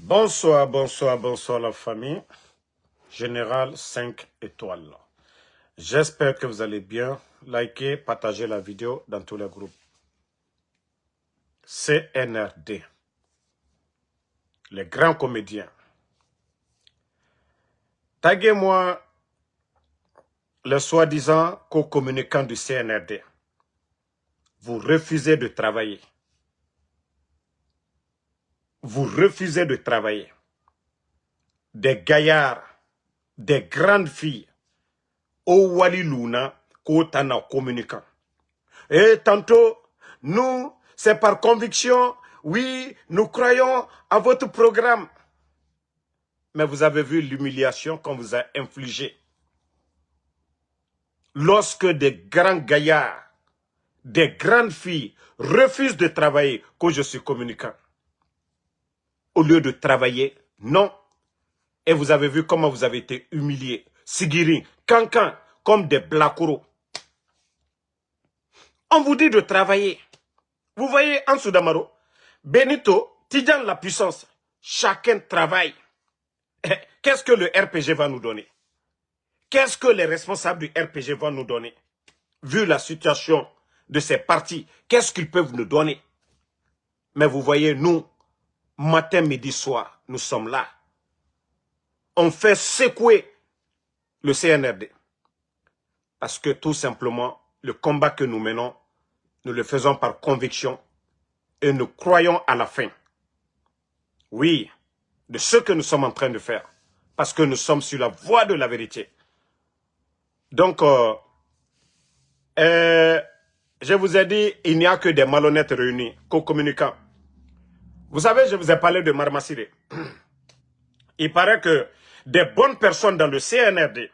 Bonsoir, bonsoir, bonsoir la famille. Général 5 étoiles. J'espère que vous allez bien. Likez, partagez la vidéo dans tous les groupes. CNRD. Les grands comédiens. Taguez-moi les soi-disant co-communicants du CNRD. Vous refusez de travailler. Vous refusez de travailler. Des gaillards, des grandes filles, au Wali Luna, Kotana communicant. Et tantôt, nous, c'est par conviction, oui, nous croyons à votre programme. Mais vous avez vu l'humiliation qu'on vous a infligée. Lorsque des grands gaillards, des grandes filles refusent de travailler, que je suis communicant. Au lieu de travailler, non. Et vous avez vu comment vous avez été humiliés. Sigiri, Kankan, comme des blakoro. On vous dit de travailler. Vous voyez en Soudamaro, Benito, Tidjan la puissance, chacun travaille. Qu'est-ce que le RPG va nous donner? Qu'est-ce que les responsables du RPG vont nous donner? Vu la situation de ces partis, qu'est-ce qu'ils peuvent nous donner? Mais vous voyez, nous, matin, midi, soir, nous sommes là. On fait secouer le CNRD. Parce que tout simplement, le combat que nous menons, nous le faisons par conviction et nous croyons à la fin. Oui, de ce que nous sommes en train de faire. Parce que nous sommes sur la voie de la vérité. Donc, je vous ai dit, il n'y a que des malhonnêtes réunis, co-communicants. Vous savez, je vous ai parlé de Marmassiré. Il paraît que des bonnes personnes dans le CNRD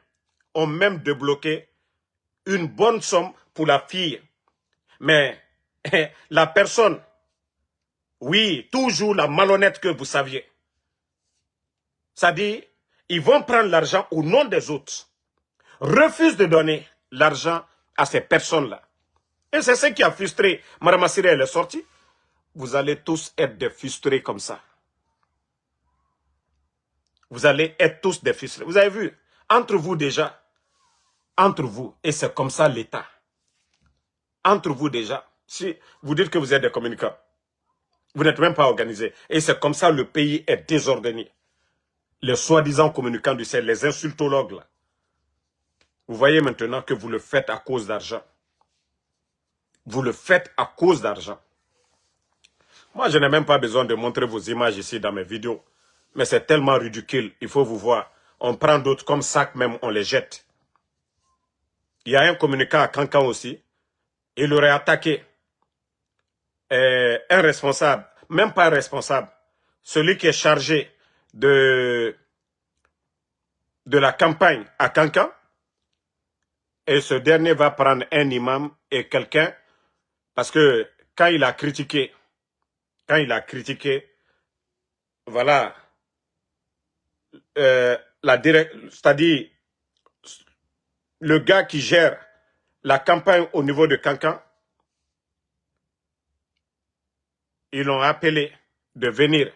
ont même débloqué une bonne somme pour la fille. Mais la personne, oui, toujours la malhonnête que vous saviez. C'est-à-dire, ils vont prendre l'argent au nom des autres. Refusent de donner l'argent à ces personnes-là. Et c'est ce qui a frustré Mme Assiré, elle est sortie. Vous allez tous être des frustrés comme ça. Vous allez être tous des frustrés. Vous avez vu, entre vous déjà, entre vous, et c'est comme ça l'État. Entre vous déjà, si vous dites que vous êtes des communicants, vous n'êtes même pas organisés. Et c'est comme ça le pays est désordonné. Les soi-disant communicants du ciel, les insultologues là. Vous voyez maintenant que vous le faites à cause d'argent. Vous le faites à cause d'argent. Moi, je n'ai même pas besoin de montrer vos images ici dans mes vidéos. Mais c'est tellement ridicule, il faut vous voir. On prend d'autres comme sac même, on les jette. Il y a un communicant à Cancan aussi. Il aurait attaqué un responsable, même pas un responsable, celui qui est chargé de la campagne à Cancan. Et ce dernier va prendre un imam et quelqu'un, parce que quand il a critiqué, voilà, c'est-à-dire le gars qui gère la campagne au niveau de Cancan, ils l'ont appelé de venir.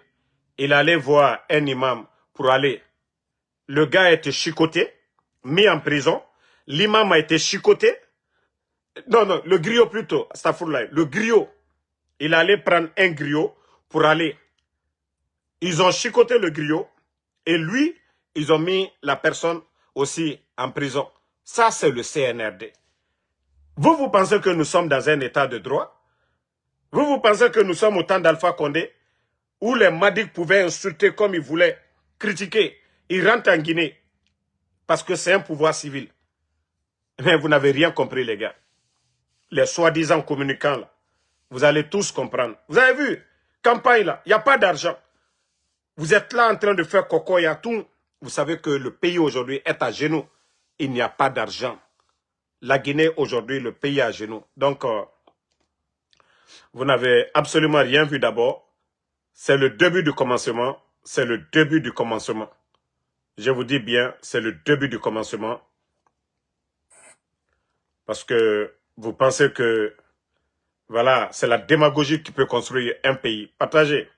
Il allait voir un imam pour aller. Le gars a été chicoté, mis en prison. L'imam a été chicoté. Non, non, le griot plutôt. Le griot. Il allait prendre un griot pour aller. Ils ont chicoté le griot. Et lui, ils ont mis la personne aussi en prison. Ça, c'est le CNRD. Vous pensez que nous sommes dans un état de droit? Vous pensez que nous sommes au temps d'Alpha Condé, où les Madiques pouvaient insulter comme ils voulaient, critiquer. Ils rentrent en Guinée, parce que c'est un pouvoir civil. Mais vous n'avez rien compris, les gars. Les soi-disant communicants, là, vous allez tous comprendre. Vous avez vu, campagne, là, il n'y a pas d'argent. Vous êtes là en train de faire coco et tout. Vous savez que le pays aujourd'hui est à genoux. Il n'y a pas d'argent. La Guinée, aujourd'hui, le pays est à genoux. Donc, vous n'avez absolument rien vu d'abord. C'est le début du commencement. C'est le début du commencement. Je vous dis bien, c'est le début du commencement. Parce que vous pensez que, voilà, c'est la démagogie qui peut construire un pays. Partagez.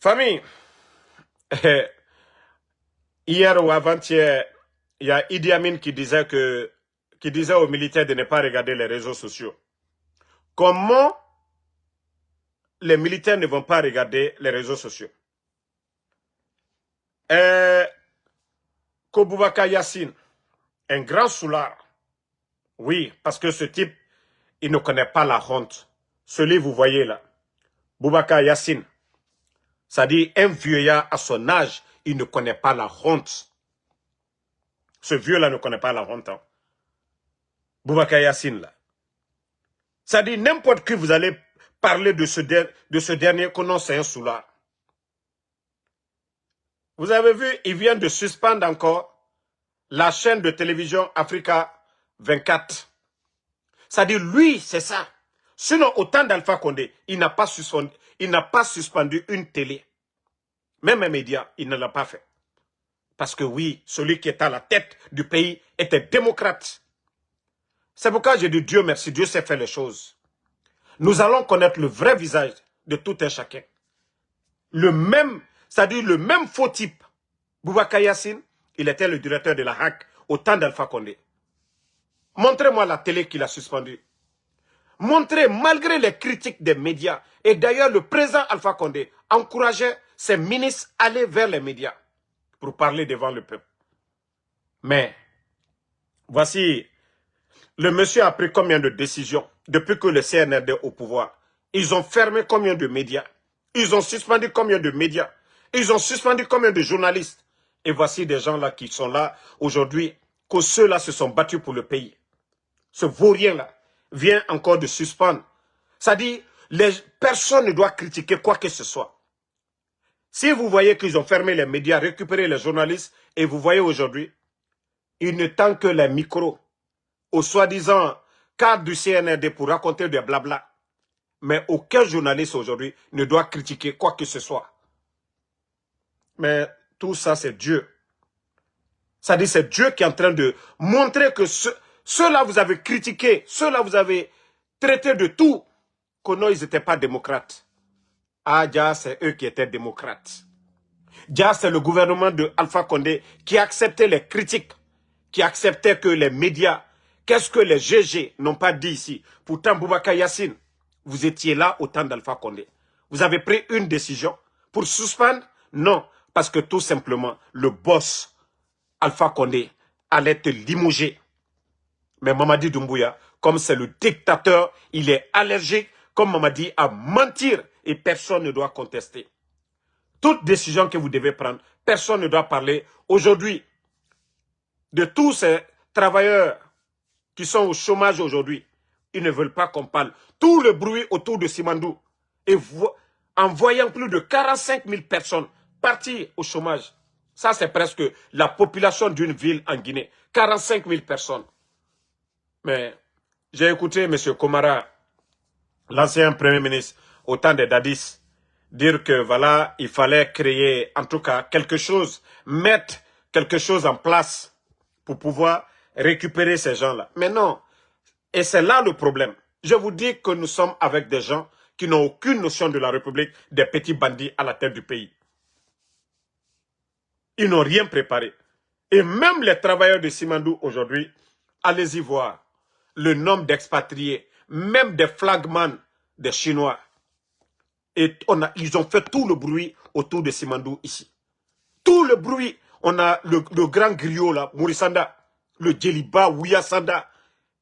Famille, hier ou avant-hier, il y a Idi Amin qui disait aux militaires de ne pas regarder les réseaux sociaux. Comment les militaires ne vont pas regarder les réseaux sociaux? Boubacar Yassine, un grand soulard. Oui, parce que ce type, il ne connaît pas la honte. Celui vous voyez là, Boubacar Yassine, ça dit un vieillard à son âge, il ne connaît pas la honte. Ce vieux-là ne connaît pas la honte. Hein. Boubacar Yassine là. Ça dit n'importe qui vous allez parler de ce dernier que non, c'est un soulard. Vous avez vu, il vient de suspendre encore la chaîne de télévision Africa 24. Ça dit lui, c'est ça. Sinon, au temps d'Alpha Condé, il n'a pas suspendu une télé. Même un média, il ne l'a pas fait. Parce que oui, celui qui est à la tête du pays était démocrate. C'est pourquoi j'ai dit Dieu merci, Dieu sait faire les choses. Nous allons connaître le vrai visage de tout un chacun. C'est-à-dire le même faux type. Boubacar Yassine, il était le directeur de la HAC au temps d'Alpha Condé. Montrez-moi la télé qu'il a suspendue. Montrez, malgré les critiques des médias, et d'ailleurs le président Alpha Condé encourageait ses ministres à aller vers les médias pour parler devant le peuple. Mais, voici, le monsieur a pris combien de décisions depuis que le CNRD est au pouvoir? Ils ont fermé combien de médias? Ils ont suspendu combien de médias? Ils ont suspendu combien de journalistes? Et voici des gens là qui sont là aujourd'hui, que ceux-là se sont battus pour le pays. Ce vaurien-là vient encore de suspendre. C'est-à-dire, personne ne doit critiquer quoi que ce soit. Si vous voyez qu'ils ont fermé les médias, récupéré les journalistes, et vous voyez aujourd'hui, ils ne tendent que les micros aux soi-disant cadres du CNRD pour raconter des blabla. Mais aucun journaliste aujourd'hui ne doit critiquer quoi que ce soit. Mais tout ça, c'est Dieu. C'est-à-dire, c'est Dieu qui est en train de montrer que ceux-là vous avez critiqué, ceux-là vous avez traité de tout, que non, ils n'étaient pas démocrates. Ah, déjà, c'est eux qui étaient démocrates. Déjà, c'est le gouvernement de Alpha Condé qui acceptait les critiques, qui acceptait que les médias, qu'est-ce que les GG n'ont pas dit ici. Pourtant, Boubacar Yassine, vous étiez là au temps d'Alpha Condé. Vous avez pris une décision pour suspendre? Non, parce que tout simplement, le boss Alpha Condé allait te limoger. Mais Mamadi Doumbouya, comme c'est le dictateur, il est allergique, comme Mamadi, à mentir et personne ne doit contester. Toute décision que vous devez prendre, personne ne doit parler. Aujourd'hui, de tous ces travailleurs qui sont au chômage aujourd'hui, ils ne veulent pas qu'on parle. Tout le bruit autour de Simandou, et en voyant plus de 45 000 personnes partir au chômage, ça c'est presque la population d'une ville en Guinée. 45 000 personnes. Mais j'ai écouté M. Komara, l'ancien Premier ministre, au temps des Dadis, dire que voilà, il fallait créer en tout cas quelque chose, mettre quelque chose en place pour pouvoir récupérer ces gens-là. Mais non, et c'est là le problème. Je vous dis que nous sommes avec des gens qui n'ont aucune notion de la République, des petits bandits à la tête du pays. Ils n'ont rien préparé. Et même les travailleurs de Simandou aujourd'hui, allez-y voir le nombre d'expatriés, même des flagmans des Chinois. Et ils ont fait tout le bruit autour de Simandou ici. Tout le bruit. On a le grand griot là, Mourisanda, le Djeliba Ouyasanda,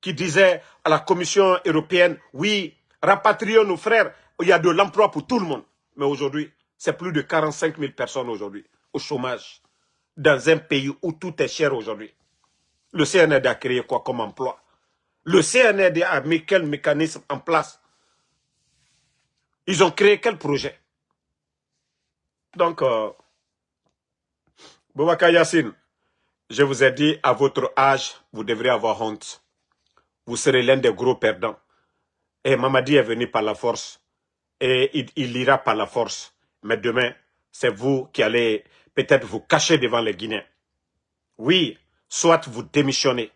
qui disait à la Commission européenne, oui, rapatrions nos frères, il y a de l'emploi pour tout le monde. Mais aujourd'hui, c'est plus de 45 000 personnes aujourd'hui au chômage, dans un pays où tout est cher aujourd'hui. Le CNRD a créé quoi comme emploi? Le CNRD a mis quel mécanisme en place? Ils ont créé quel projet? Donc, Boubacar Yassine, je vous ai dit, à votre âge, vous devrez avoir honte. Vous serez l'un des gros perdants. Et Mamadi est venu par la force. Et il ira par la force. Mais demain, c'est vous qui allez peut-être vous cacher devant les Guinéens. Oui, soit vous démissionnez.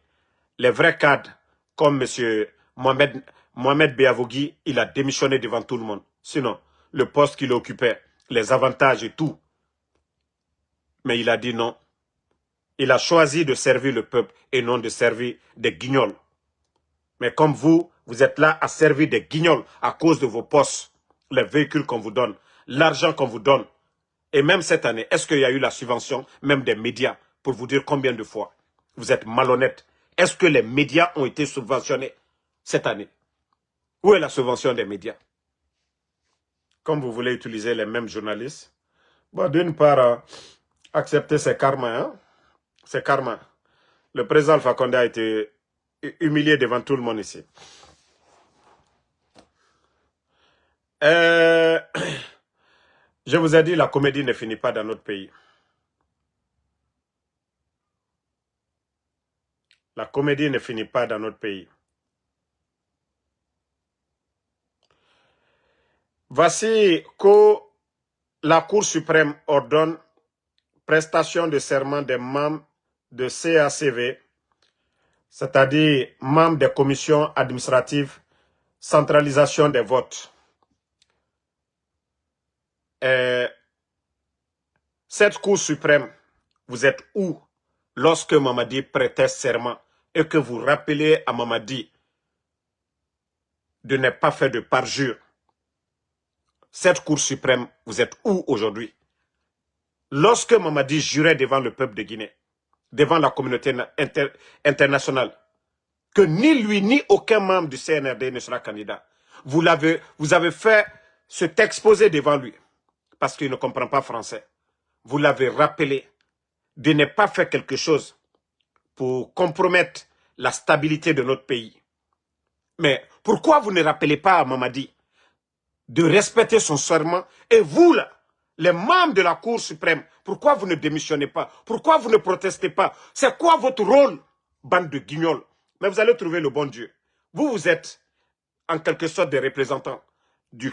Les vrais cadres, comme M. Mohamed Beavogui, il a démissionné devant tout le monde. Sinon, le poste qu'il occupait les avantages et tout. Mais il a dit non. Il a choisi de servir le peuple et non de servir des guignols. Mais comme vous, vous êtes là à servir des guignols à cause de vos postes, les véhicules qu'on vous donne, l'argent qu'on vous donne. Et même cette année, est-ce qu'il y a eu la subvention, même des médias, pour vous dire combien de fois vous êtes malhonnête? Est-ce que les médias ont été subventionnés cette année? Où est la subvention des médias? Comme vous voulez utiliser les mêmes journalistes, bon, d'une part, accepter ces karmas, hein? C'est karma. Le président Alpha Condé a été humilié devant tout le monde ici. Je vous ai dit, la comédie ne finit pas dans notre pays. La comédie ne finit pas dans notre pays. Voici que la Cour suprême ordonne prestation de serment des membres de CACV, c'est-à-dire membres des commissions administratives, centralisation des votes. Cette Cour suprême, vous êtes où lorsque Mamadi prêtait serment et que vous rappelez à Mamadi de ne pas faire de parjure? Cette Cour suprême, vous êtes où aujourd'hui? Lorsque Mamadi jurait devant le peuple de Guinée, devant la communauté internationale, que ni lui ni aucun membre du CNRD ne sera candidat, vous avez fait cet exposé devant lui, parce qu'il ne comprend pas français. Vous l'avez rappelé de ne pas faire quelque chose pour compromettre la stabilité de notre pays. Mais pourquoi vous ne rappelez pas à Mamadi de respecter son serment? Et vous, là, les membres de la Cour suprême, pourquoi vous ne démissionnez pas? Pourquoi vous ne protestez pas? C'est quoi votre rôle, bande de guignols? Mais vous allez trouver le bon Dieu. Vous êtes en quelque sorte des représentants du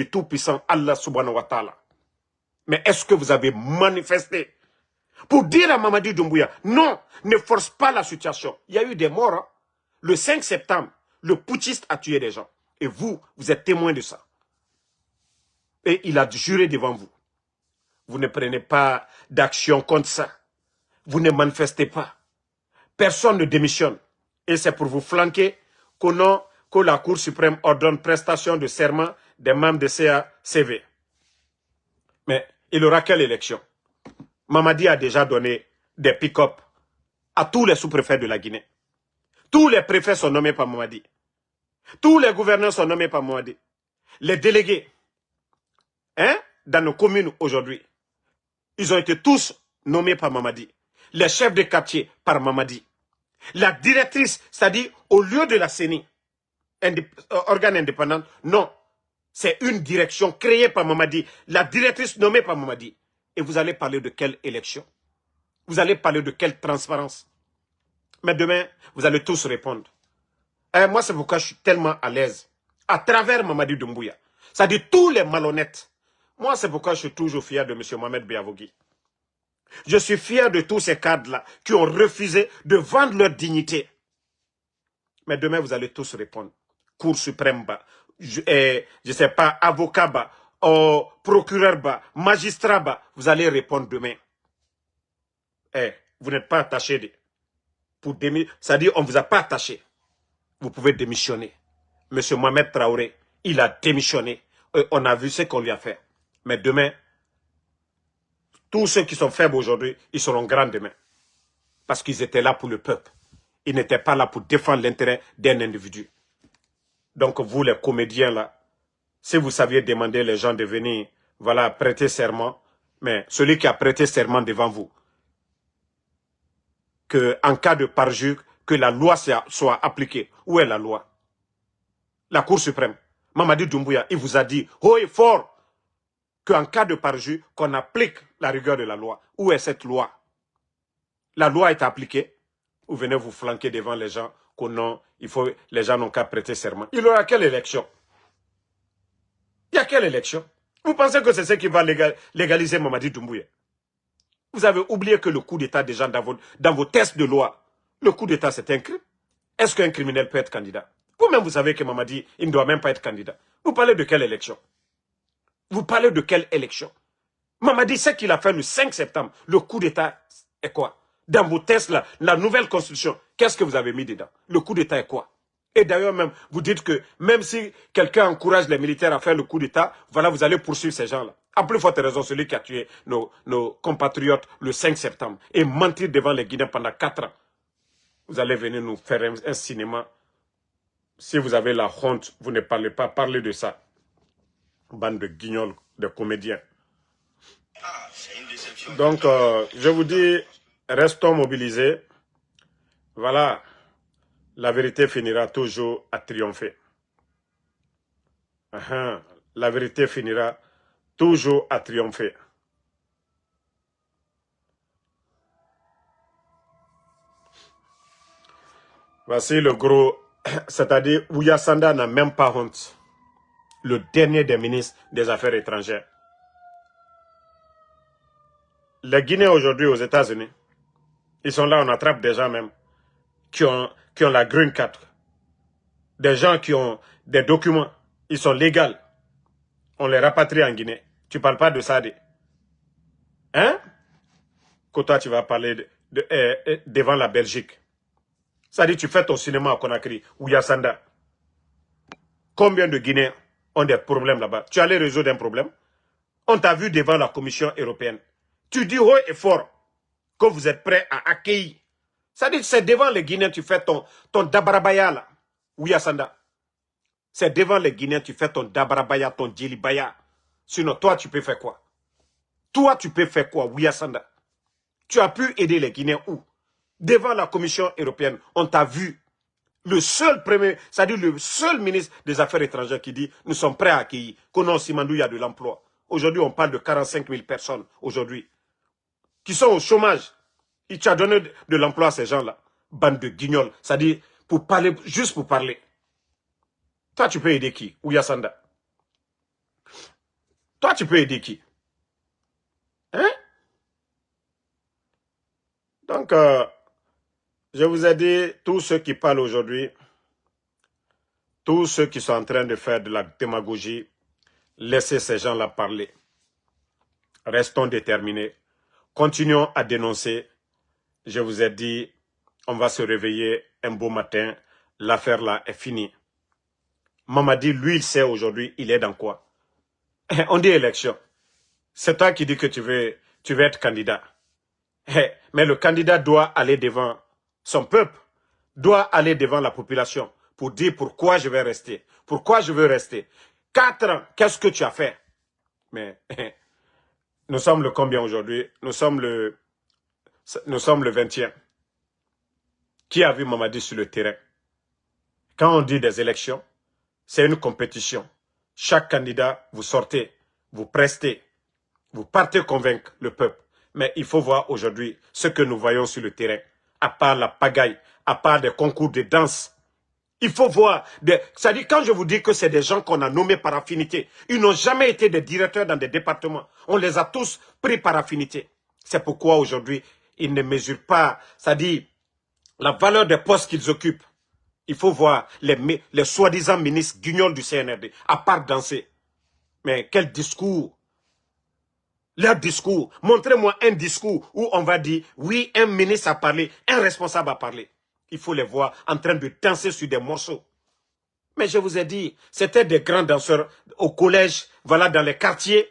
tout-puissant Allah subhanahu wa ta'ala. Mais est-ce que vous avez manifesté pour dire à Mamadi Doumbouya, non, ne force pas la situation? Il y a eu des morts. Hein? Le 5 septembre, le putschiste a tué des gens. Et vous êtes témoin de ça. Et il a juré devant vous. Vous ne prenez pas d'action contre ça. Vous ne manifestez pas. Personne ne démissionne. Et c'est pour vous flanquer que la Cour suprême ordonne prestation de serment des membres de CACV. Mais il aura quelle élection? Mamadi a déjà donné des pick-up à tous les sous-préfets de la Guinée. Tous les préfets sont nommés par Mamadi. Tous les gouverneurs sont nommés par Mamadi. Les délégués, hein, dans nos communes aujourd'hui, ils ont été tous nommés par Mamadi. Les chefs de quartier par Mamadi. La directrice, c'est-à-dire au lieu de la CENI, organe indépendant, non. C'est une direction créée par Mamadi. La directrice nommée par Mamadi. Et vous allez parler de quelle élection? Vous allez parler de quelle transparence? Mais demain, vous allez tous répondre. Et moi, c'est pourquoi je suis tellement à l'aise. À travers Mamadi Doumbouya. C'est-à-dire tous les malhonnêtes. Moi, c'est pourquoi je suis toujours fier de M. Mohamed Biavogui. Je suis fier de tous ces cadres-là qui ont refusé de vendre leur dignité. Mais demain, vous allez tous répondre. Cour suprême, je sais pas, avocat, procureur, magistrat, vous allez répondre demain. Vous n'êtes pas attaché. C'est-à-dire, on ne vous a pas attaché. Vous pouvez démissionner. Monsieur Mohamed Traoré, il a démissionné. On a vu ce qu'on lui a fait. Mais demain, tous ceux qui sont faibles aujourd'hui, ils seront grands demain. Parce qu'ils étaient là pour le peuple. Ils n'étaient pas là pour défendre l'intérêt d'un individu. Donc vous, les comédiens là, si vous saviez demander les gens de venir, voilà, prêter serment, mais celui qui a prêté serment devant vous, que en cas de parjure, que la loi soit appliquée. Où est la loi? La Cour suprême. Mamadi Doumbouya, il vous a dit haut et fort qu'en cas de parjure, qu'on applique la rigueur de la loi. Où est cette loi? La loi est appliquée. Vous venez vous flanquer devant les gens que non, les gens n'ont qu'à prêter serment. Il y aura quelle élection? Il y a quelle élection? Vous pensez que c'est ce qui va légaliser Mamadi Doumbouya? Vous avez oublié que le coup d'État des gens dans vos tests de loi, le coup d'État c'est un crime. Est-ce qu'un criminel peut être candidat? Vous-même vous savez que Mamadi, il ne doit même pas être candidat. Vous parlez de quelle élection? Vous parlez de quelle élection? Mamadi, ce qu'il a fait le 5 septembre, le coup d'État est quoi? Dans vos tests, là, la nouvelle constitution, qu'est-ce que vous avez mis dedans? Le coup d'État est quoi? Et d'ailleurs, même, vous dites que même si quelqu'un encourage les militaires à faire le coup d'État, voilà, vous allez poursuivre ces gens-là. À plus forte raison, celui qui a tué nos compatriotes le 5 septembre et mentir devant les Guinéens pendant 4 ans. Vous allez venir nous faire un cinéma. Si vous avez la honte, vous ne parlez pas, parlez de ça. Bande de guignols, de comédiens. Donc, je vous dis, restons mobilisés. Voilà, la vérité finira toujours à triompher. La vérité finira toujours à triompher. Voici le gros, c'est-à-dire Ouya Sanda n'a même pas honte. Le dernier des ministres des Affaires étrangères. Les Guinéens aujourd'hui aux États-Unis, ils sont là, on attrape des gens même qui ont la green card. Des gens qui ont des documents, ils sont légaux. On les rapatrie en Guinée. Tu ne parles pas de ça, hein? Que toi, tu vas parler devant la Belgique. Ça dit, tu fais ton cinéma à Conakry, ou Yassanda. Combien de Guinéens ont des problèmes là-bas? Tu allais résoudre un problème? On t'a vu devant la Commission européenne. Tu dis haut et fort que vous êtes prêts à accueillir. Ça dit, c'est devant les Guinéens que tu fais ton dabarabaya là, ou Yassanda. C'est devant les Guinéens que tu fais ton dabarabaya, ton djilibaya. Sinon, toi, tu peux faire quoi? Toi, tu peux faire quoi, Ouyassanda? Tu as pu aider les Guinéens où? Devant la Commission européenne, on t'a vu. Le seul premier, c'est-à-dire le seul ministre des Affaires étrangères qui dit nous sommes prêts à accueillir. Konon Simandou, il y a de l'emploi. Aujourd'hui, on parle de 45 000 personnes, aujourd'hui, qui sont au chômage. Il t'a donné de l'emploi à ces gens-là. Bande de guignols. C'est-à-dire, pour parler, juste pour parler. Toi, tu peux aider qui? Ouyassanda. Toi, tu peux aider qui? Hein? Donc, je vous ai dit, tous ceux qui parlent aujourd'hui, tous ceux qui sont en train de faire de la démagogie, laissez ces gens-là parler. Restons déterminés. Continuons à dénoncer. Je vous ai dit, on va se réveiller un beau matin. L'affaire là est finie. Mamadi, lui, il sait aujourd'hui, il est dans quoi? On dit élection. C'est toi qui dis que tu veux être candidat. Mais le candidat doit aller devant son peuple, doit aller devant la population pour dire pourquoi je vais rester, pourquoi je veux rester. 4 ans, qu'est-ce que tu as fait? Mais nous sommes le combien aujourd'hui? Nous sommes le 20e. Qui a vu Mamadi sur le terrain? Quand on dit des élections, c'est une compétition. Chaque candidat, vous sortez, vous prestez, vous partez convaincre le peuple. Mais il faut voir aujourd'hui ce que nous voyons sur le terrain. À part la pagaille, à part des concours de danse. Il faut voir, c'est-à-dire quand je vous dis que c'est des gens qu'on a nommés par affinité, ils n'ont jamais été des directeurs dans des départements. On les a tous pris par affinité. C'est pourquoi aujourd'hui, ils ne mesurent pas, c'est-à-dire la valeur des postes qu'ils occupent. Il faut voir les soi-disant ministres guignols du CNRD, à part danser. Mais quel discours! Leur discours, montrez-moi un discours où on va dire, oui, un ministre a parlé, un responsable a parlé. Il faut les voir en train de danser sur des morceaux. Mais je vous ai dit, c'était des grands danseurs au collège, voilà, dans les quartiers.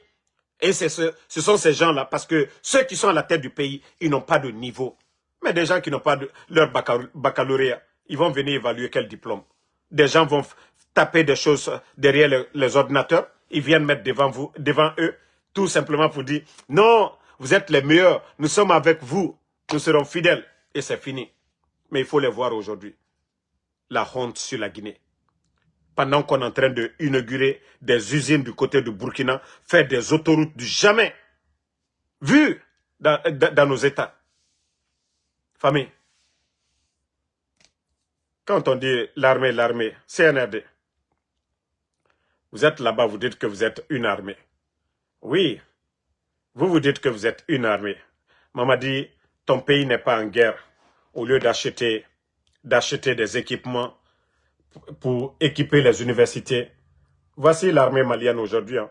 Et ce sont ces gens-là, parce que ceux qui sont à la tête du pays, ils n'ont pas de niveau. Mais des gens qui n'ont pas leur baccalauréat, ils vont venir évaluer quel diplôme. Des gens vont taper des choses derrière les ordinateurs, ils viennent mettre devant eux, tout simplement pour dire, non, vous êtes les meilleurs, nous sommes avec vous, nous serons fidèles. Et c'est fini. Mais il faut les voir aujourd'hui. La honte sur la Guinée. Pendant qu'on est en train d'inaugurer des usines du côté du Burkina, faire des autoroutes du jamais vu dans nos États. Famille. Quand on dit l'armée, CNRD, vous êtes là-bas, vous dites que vous êtes une armée. Oui, vous dites que vous êtes une armée. Maman dit, ton pays n'est pas en guerre. Au lieu d'acheter des équipements pour équiper les universités. Voici l'armée malienne aujourd'hui. Hein.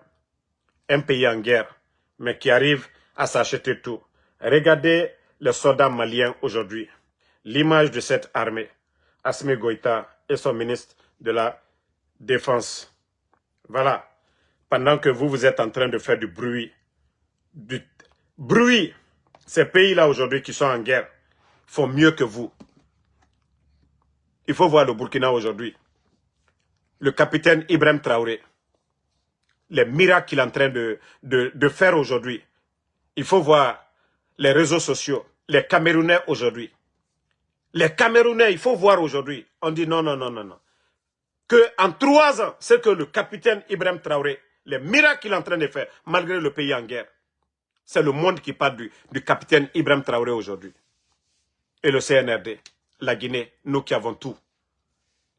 un pays en guerre, mais qui arrive à s'acheter tout. Regardez les soldats maliens aujourd'hui. L'image de cette armée, Assimi Goïta et son ministre de la Défense. Voilà. Pendant que vous êtes en train de faire du bruit. Ces pays-là aujourd'hui qui sont en guerre font mieux que vous. Il faut voir le Burkina aujourd'hui. Le capitaine Ibrahim Traoré. Les miracles qu'il est en train de faire aujourd'hui. Il faut voir les réseaux sociaux. Les Camerounais aujourd'hui. Les Camerounais, il faut voir aujourd'hui. On dit non. En 3 ans, c'est que le capitaine Ibrahim Traoré, les miracles qu'il est en train de faire, malgré le pays en guerre. C'est le monde qui parle du capitaine Ibrahim Traoré aujourd'hui. Et le CNRD, la Guinée, nous qui avons tout.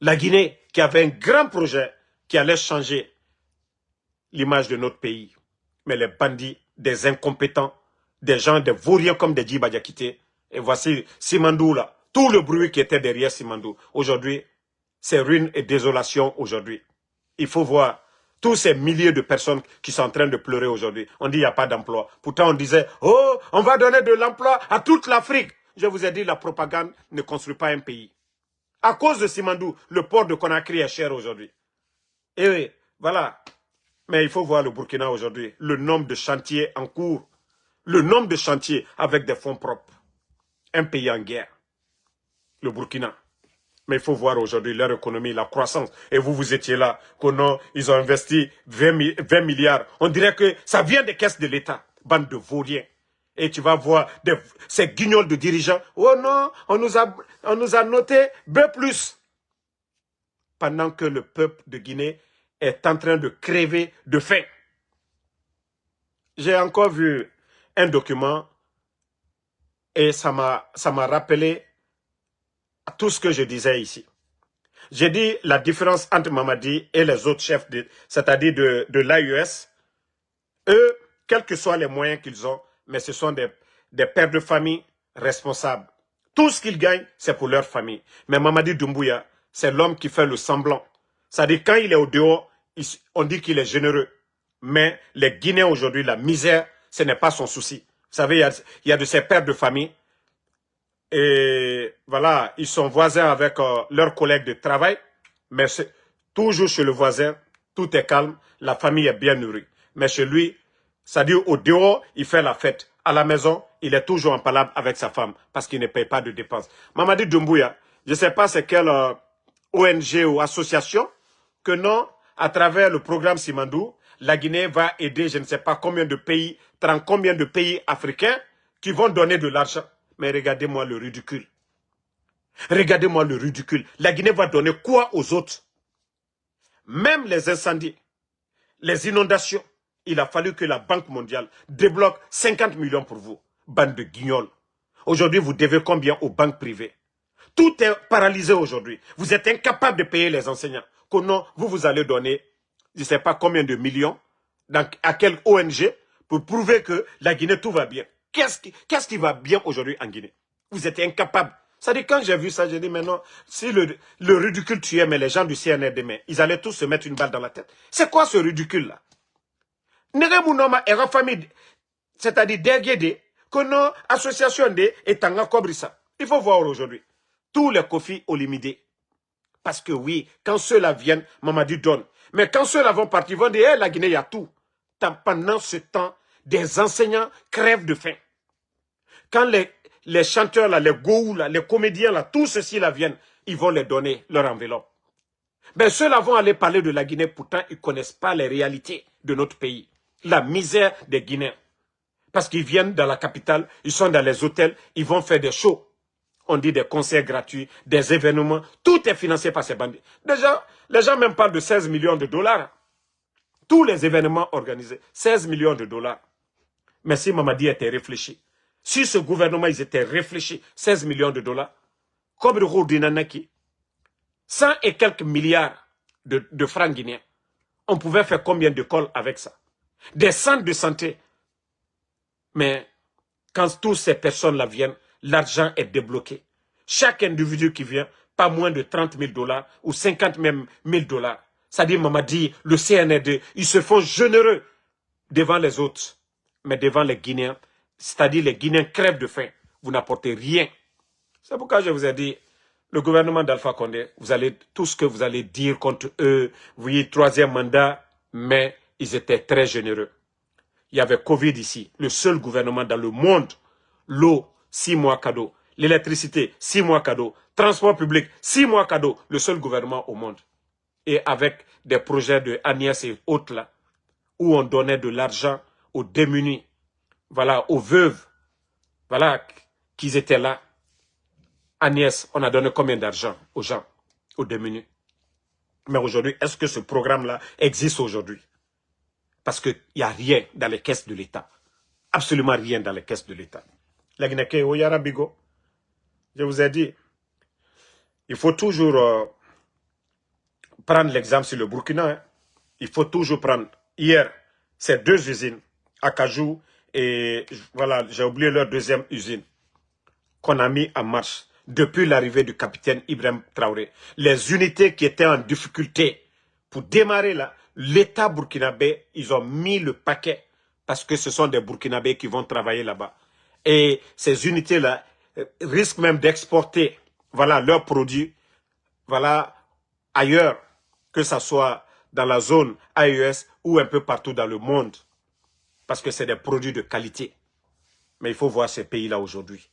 La Guinée qui avait un grand projet qui allait changer l'image de notre pays. Mais les bandits, des incompétents, des gens, des vauriens comme des Djiba Diakité. Et voici Simandou là. Tout le bruit qui était derrière Simandou. Aujourd'hui, c'est ruine et désolation aujourd'hui. Il faut voir tous ces milliers de personnes qui sont en train de pleurer aujourd'hui. On dit qu'il n'y a pas d'emploi. Pourtant, on disait, oh, on va donner de l'emploi à toute l'Afrique. Je vous ai dit, la propagande ne construit pas un pays. À cause de Simandou, le port de Conakry est cher aujourd'hui. Et oui, voilà. Mais il faut voir le Burkina aujourd'hui. Le nombre de chantiers en cours. Le nombre de chantiers avec des fonds propres. Un pays en guerre. Le Burkina. Mais il faut voir aujourd'hui leur économie, la croissance. Et vous étiez là, ils ont investi 20 milliards. On dirait que ça vient des caisses de l'État. Bande de vauriens. Et tu vas voir ces guignols de dirigeants. Oh non, on nous a noté B+. Pendant que le peuple de Guinée est en train de crever de faim. J'ai encore vu un document et ça m'a rappelé tout ce que je disais ici. J'ai dit la différence entre Mamadi et les autres chefs, c'est-à-dire de l'AUS. Eux, quels que soient les moyens qu'ils ont, mais ce sont des pères de famille responsables. Tout ce qu'ils gagnent, c'est pour leur famille. Mais Mamadi Doumbouya, c'est l'homme qui fait le semblant. C'est-à-dire quand il est au dehors, on dit qu'il est généreux. Mais les Guinéens aujourd'hui, la misère, ce n'est pas son souci. Vous savez, il y a de ces pères de famille. Et voilà, ils sont voisins avec leurs collègues de travail. Mais toujours chez le voisin, tout est calme. La famille est bien nourrie. Mais chez lui, c'est-à-dire au dehors, il fait la fête. À la maison, il est toujours en palabre avec sa femme parce qu'il ne paye pas de dépenses. Mamadi Doumbouya, je ne sais pas c'est quelle ONG ou association que non, à travers le programme Simandou, la Guinée va aider je ne sais pas combien de pays, combien de pays africains qui vont donner de l'argent. Mais regardez-moi le ridicule. Regardez-moi le ridicule. La Guinée va donner quoi aux autres? Même les incendies, les inondations, il a fallu que la Banque mondiale débloque 50 millions pour vous. Bande de guignols. Aujourd'hui, vous devez combien aux banques privées? Tout est paralysé aujourd'hui. Vous êtes incapable de payer les enseignants. Comment vous allez donner, je ne sais pas combien de millions, à quelle ONG, pour prouver que la Guinée, tout va bien. Qu'est-ce qui va bien aujourd'hui en Guinée? Vous êtes incapable. C'est-à-dire, quand j'ai vu ça, j'ai dit, mais non, si le ridicule tuait, mais les gens du CNRD, ils allaient tous se mettre une balle dans la tête. C'est quoi ce ridicule-là? C'est-à-dire, derrière que nos associations et Tanga Kobrissa. Il faut voir aujourd'hui. Tous les Kofi Olimide. Parce que oui, quand ceux-là viennent, Mamadi donne. Mais quand ceux-là vont partir, ils vont dire, hey, la Guinée, il y a tout. Pendant ce temps, des enseignants crèvent de faim. Quand les chanteurs, là, les goûts, là, les comédiens, là, tous ceux-ci là viennent, ils vont les donner leur enveloppe. Mais ceux-là vont aller parler de la Guinée, pourtant ils ne connaissent pas les réalités de notre pays. La misère des Guinéens. Parce qu'ils viennent dans la capitale, ils sont dans les hôtels, ils vont faire des shows. On dit des concerts gratuits, des événements, tout est financé par ces bandits. Déjà, les gens même parlent de 16 millions de dollars. Tous les événements organisés, 16 millions de dollars. Mais si Mamadi était réfléchi, si ce gouvernement ils étaient réfléchis, 16 millions de dollars, comme le Roudinanaki, 100 et quelques milliards de francs guinéens, on pouvait faire combien d'écoles avec ça? Des centres de santé. Mais quand toutes ces personnes-là viennent, l'argent est débloqué. Chaque individu qui vient, pas moins de 30 000 dollars ou 50 000 dollars. C'est-à-dire, Mamadi, le CNRD, ils se font généreux. devant les autres, mais devant les Guinéens, c'est-à-dire les Guinéens crèvent de faim, vous n'apportez rien. C'est pourquoi je vous ai dit, le gouvernement d'Alpha Condé, vous allez, tout ce que vous allez dire contre eux, vous voyez, troisième mandat, mais ils étaient très généreux. Il y avait Covid ici, le seul gouvernement dans le monde, l'eau, 6 mois cadeau, l'électricité, 6 mois cadeau, transport public, 6 mois cadeau, le seul gouvernement au monde. Et avec des projets de Agnès et autres là, où on donnait de l'argent aux démunis, voilà, aux veuves, voilà, qu'ils étaient là. Agnès, on a donné combien d'argent aux gens, aux démunis? Mais aujourd'hui, est-ce que ce programme-là existe aujourd'hui? Parce qu'il n'y a rien dans les caisses de l'État. Absolument rien dans les caisses de l'État. La Guinée, Oyara Bigo, je vous ai dit, il faut toujours prendre l'exemple sur le Burkina. Hein. Il faut toujours prendre. Hier, ces deux usines, Akajou et voilà, j'ai oublié leur deuxième usine, qu'on a mis en marche depuis l'arrivée du capitaine Ibrahim Traoré. Les unités qui étaient en difficulté pour démarrer là, l'État burkinabé, ils ont mis le paquet parce que ce sont des Burkinabés qui vont travailler là-bas. Et ces unités-là risquent même d'exporter voilà, leurs produits voilà, ailleurs, que ce soit dans la zone AES ou un peu partout dans le monde. Parce que c'est des produits de qualité. Mais il faut voir ces pays-là aujourd'hui.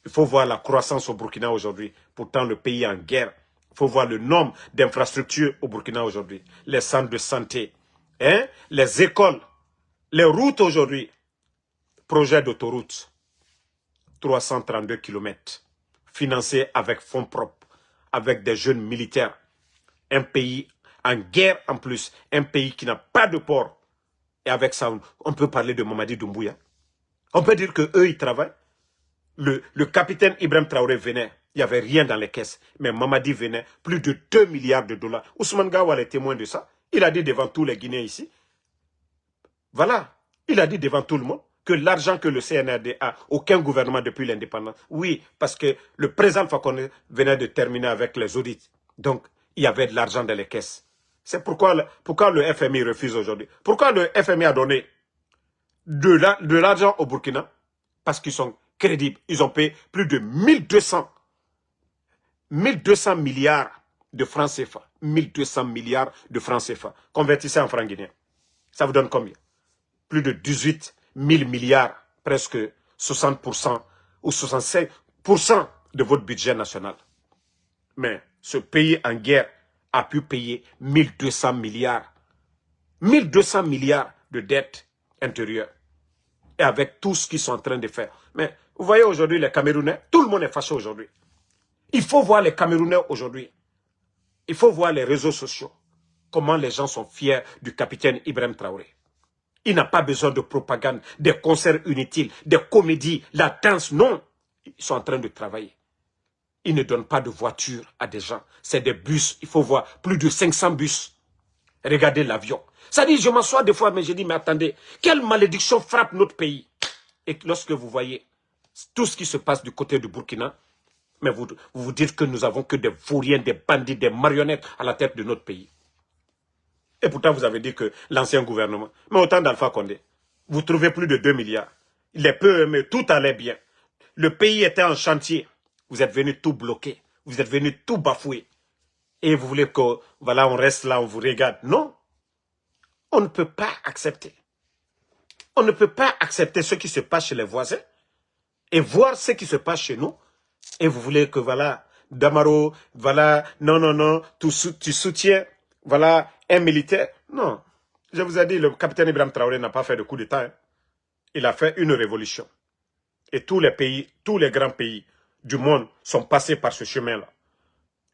Il faut voir la croissance au Burkina aujourd'hui. Pourtant, le pays est en guerre. Il faut voir le nombre d'infrastructures au Burkina aujourd'hui. Les centres de santé, hein? Les écoles, les routes aujourd'hui. Projet d'autoroute, 332 km, financé avec fonds propres, avec des jeunes militaires. Un pays en guerre en plus, un pays qui n'a pas de port. Et avec ça, on peut parler de Mamadi Doumbouya. On peut dire qu'eux, ils travaillent. Le capitaine Ibrahim Traoré venait, il n'y avait rien dans les caisses. Mais Mamadi venait, plus de 2 milliards de dollars. Ousmane Gawal est témoin de ça. Il a dit devant tous les Guinéens ici. Voilà, il a dit devant tout le monde que l'argent que le CNRD a, aucun gouvernement depuis l'indépendance. Oui, parce que le président Fakonde venait de terminer avec les audits. Donc, il y avait de l'argent dans les caisses. C'est pourquoi le FMI refuse aujourd'hui. Pourquoi le FMI a donné de l'argent au Burkina? Parce qu'ils sont crédibles. Ils ont payé plus de 1200 milliards de francs CFA. 1200 milliards de francs CFA. Convertissez en francs guinéens. Ça vous donne combien? Plus de 18 000 milliards, presque 60% ou 65% de votre budget national. Mais ce pays en guerre a pu payer 1200 milliards. 1200 milliards de dettes intérieures. Et avec tout ce qu'ils sont en train de faire. Mais vous voyez aujourd'hui les Camerounais, tout le monde est fâché aujourd'hui. Il faut voir les Camerounais aujourd'hui. Il faut voir les réseaux sociaux. Comment les gens sont fiers du capitaine Ibrahim Traoré. Il n'a pas besoin de propagande, des concerts inutiles, des comédies, la danse, non. Ils sont en train de travailler. Ils ne donnent pas de voiture à des gens. C'est des bus, il faut voir, plus de 500 bus. Regardez l'avion. Ça dit, je m'assois des fois, mais je dis, mais attendez, quelle malédiction frappe notre pays? Et lorsque vous voyez tout ce qui se passe du côté du Burkina, mais vous dites que nous avons que des vauriens, des bandits, des marionnettes à la tête de notre pays. Et pourtant, vous avez dit que l'ancien gouvernement, mais autant d'Alpha Condé, vous trouvez plus de 2 milliards. Les PME, tout allait bien. Le pays était en chantier. Vous êtes venu tout bloquer. Vous êtes venu tout bafouer. Et vous voulez que, voilà, on reste là, on vous regarde. Non. On ne peut pas accepter. On ne peut pas accepter ce qui se passe chez les voisins et voir ce qui se passe chez nous. Et vous voulez que, voilà, Damaro, voilà, non, tu soutiens, voilà, un militaire. Non. Je vous ai dit, le capitaine Ibrahim Traoré n'a pas fait de coup d'État. Hein. Il a fait une révolution. Et tous les pays, tous les grands pays du monde sont passés par ce chemin-là.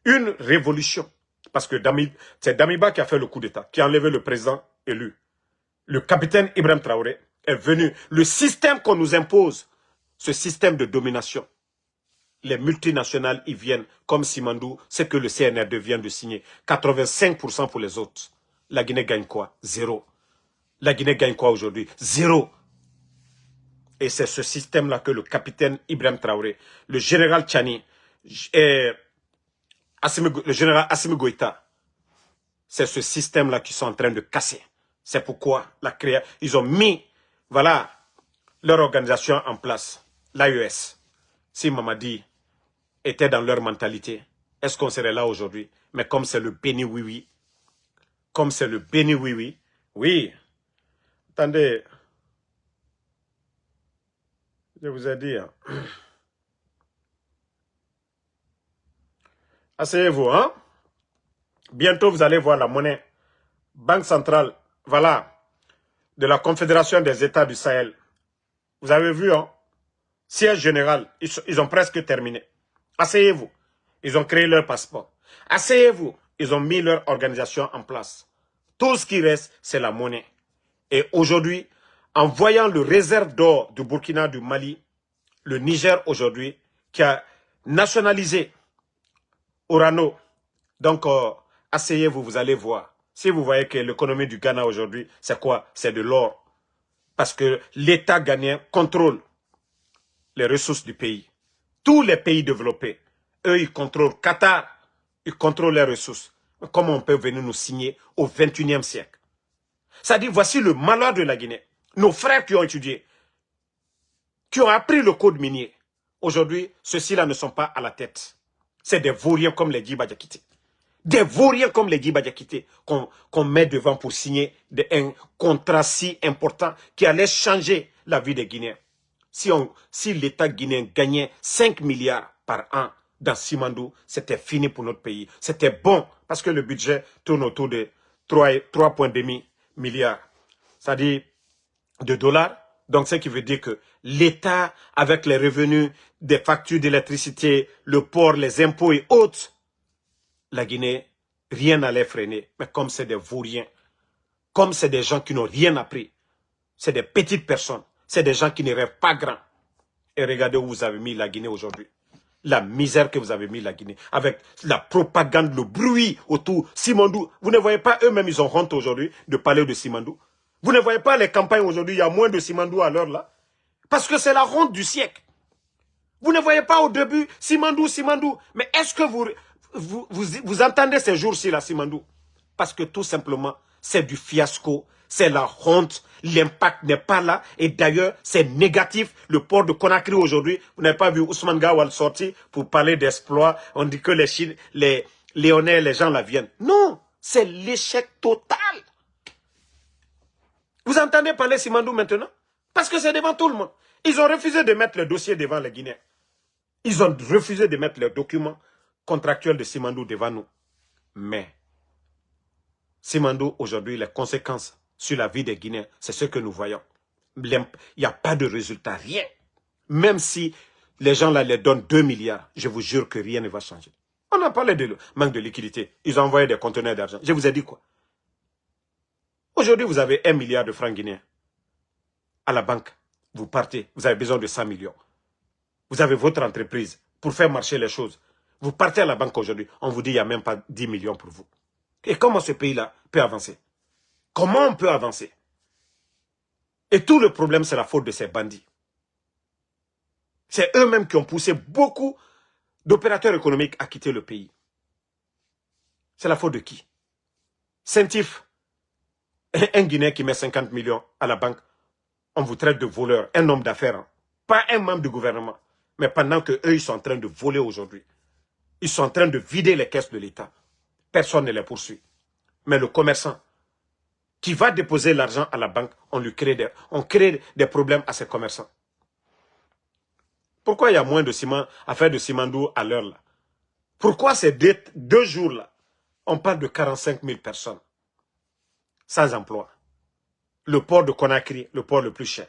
Une révolution. Parce que c'est Damiba qui a fait le coup d'État, qui a enlevé le président élu. Le capitaine Ibrahim Traoré est venu. Le système qu'on nous impose, ce système de domination, les multinationales y viennent, comme Simandou, c'est que le CNRD vient de signer. 85% pour les autres. La Guinée gagne quoi? Zéro. La Guinée gagne quoi aujourd'hui? Zéro. Et c'est ce système-là que le capitaine Ibrahim Traoré, le général Tchani, le général Assimi Goïta, c'est ce système-là qu'ils sont en train de casser. C'est pourquoi ils ont mis, voilà, leur organisation en place, l'AES. Si Mamadi était dans leur mentalité, est-ce qu'on serait là aujourd'hui? Mais comme c'est le béni oui-oui, comme c'est le béni oui-oui, oui, attendez, je vous ai dit, hein. Asseyez-vous, hein? Bientôt, vous allez voir la monnaie. Banque centrale, voilà, de la Confédération des États du Sahel. Vous avez vu, hein? Siège général, ils ont presque terminé. Asseyez-vous. Ils ont créé leur passeport. Asseyez-vous. Ils ont mis leur organisation en place. Tout ce qui reste, c'est la monnaie. Et aujourd'hui, en voyant le réserve d'or du Burkina, du Mali, le Niger aujourd'hui, qui a nationalisé Orano. Donc, asseyez-vous, vous allez voir. Si vous voyez que l'économie du Ghana aujourd'hui, c'est quoi? C'est de l'or. Parce que l'État ghanéen contrôle les ressources du pays. Tous les pays développés, eux, ils contrôlent Qatar, ils contrôlent les ressources. Comment on peut venir nous signer au 21e siècle? C'est-à-dire, voici le malheur de la Guinée. Nos frères qui ont étudié, qui ont appris le code minier. Aujourd'hui, ceux-ci-là ne sont pas à la tête. C'est des vauriens comme les Guy Badiakité. Des vauriens comme les Guy Badiakité qu'on met devant pour signer un contrat si important qui allait changer la vie des Guinéens. Si l'État guinéen gagnait 5 milliards par an dans Simandou, c'était fini pour notre pays. C'était bon parce que le budget tourne autour de 3,5 milliards. C'est-à-dire de dollars. Donc, ce qui veut dire que l'État, avec les revenus des factures d'électricité, le port, les impôts et autres, la Guinée, rien n'allait freiner. Mais comme c'est des vauriens, comme c'est des gens qui n'ont rien appris, c'est des petites personnes, c'est des gens qui ne rêvent pas grand. Et regardez où vous avez mis la Guinée aujourd'hui. La misère que vous avez mis la Guinée. Avec la propagande, le bruit autour. Simandou, vous ne voyez pas eux-mêmes, ils ont honte aujourd'hui de parler de Simandou. Vous ne voyez pas les campagnes aujourd'hui, il y a moins de Simandou à l'heure là. Parce que c'est la honte du siècle. Vous ne voyez pas au début, Simandou, Simandou. Mais est-ce que vous entendez ces jours-ci là, Simandou? Parce que tout simplement, c'est du fiasco, c'est la honte, l'impact n'est pas là. Et d'ailleurs, c'est négatif. Le port de Conakry aujourd'hui, vous n'avez pas vu Ousmane Gawal sortir pour parler d'exploit. On dit que les Léonais, les gens là viennent. Non, c'est l'échec total. Vous entendez parler Simandou maintenant? Parce que c'est devant tout le monde. Ils ont refusé de mettre le dossier devant les Guinéens. Ils ont refusé de mettre les documents contractuels de Simandou devant nous. Mais Simandou, aujourd'hui, les conséquences sur la vie des Guinéens, c'est ce que nous voyons. Il n'y a pas de résultat, rien. Même si les gens là les donnent 2 milliards, je vous jure que rien ne va changer. On a parlé de manque de liquidité. Ils ont envoyé des conteneurs d'argent. Je vous ai dit quoi? Aujourd'hui, vous avez 1 milliard de francs guinéens à la banque. Vous partez, vous avez besoin de 100 millions. Vous avez votre entreprise pour faire marcher les choses. Vous partez à la banque aujourd'hui, on vous dit qu'il n'y a même pas 10 millions pour vous. Et comment ce pays-là peut avancer? Comment on peut avancer? Et tout le problème, c'est la faute de ces bandits. C'est eux-mêmes qui ont poussé beaucoup d'opérateurs économiques à quitter le pays. C'est la faute de qui? Saint-Yves, un Guinéen qui met 50 millions à la banque, on vous traite de voleur, un homme d'affaires, hein. Pas un membre du gouvernement. Mais pendant qu'eux, ils sont en train de voler aujourd'hui. Ils sont en train de vider les caisses de l'État. Personne ne les poursuit. Mais le commerçant qui va déposer l'argent à la banque, on crée des problèmes à ces commerçants. Pourquoi il y a moins de ciment à faire de Simandou à l'heure là? Pourquoi ces 2 jours là, on parle de 45 000 personnes sans emploi? Le port de Conakry, le port le plus cher.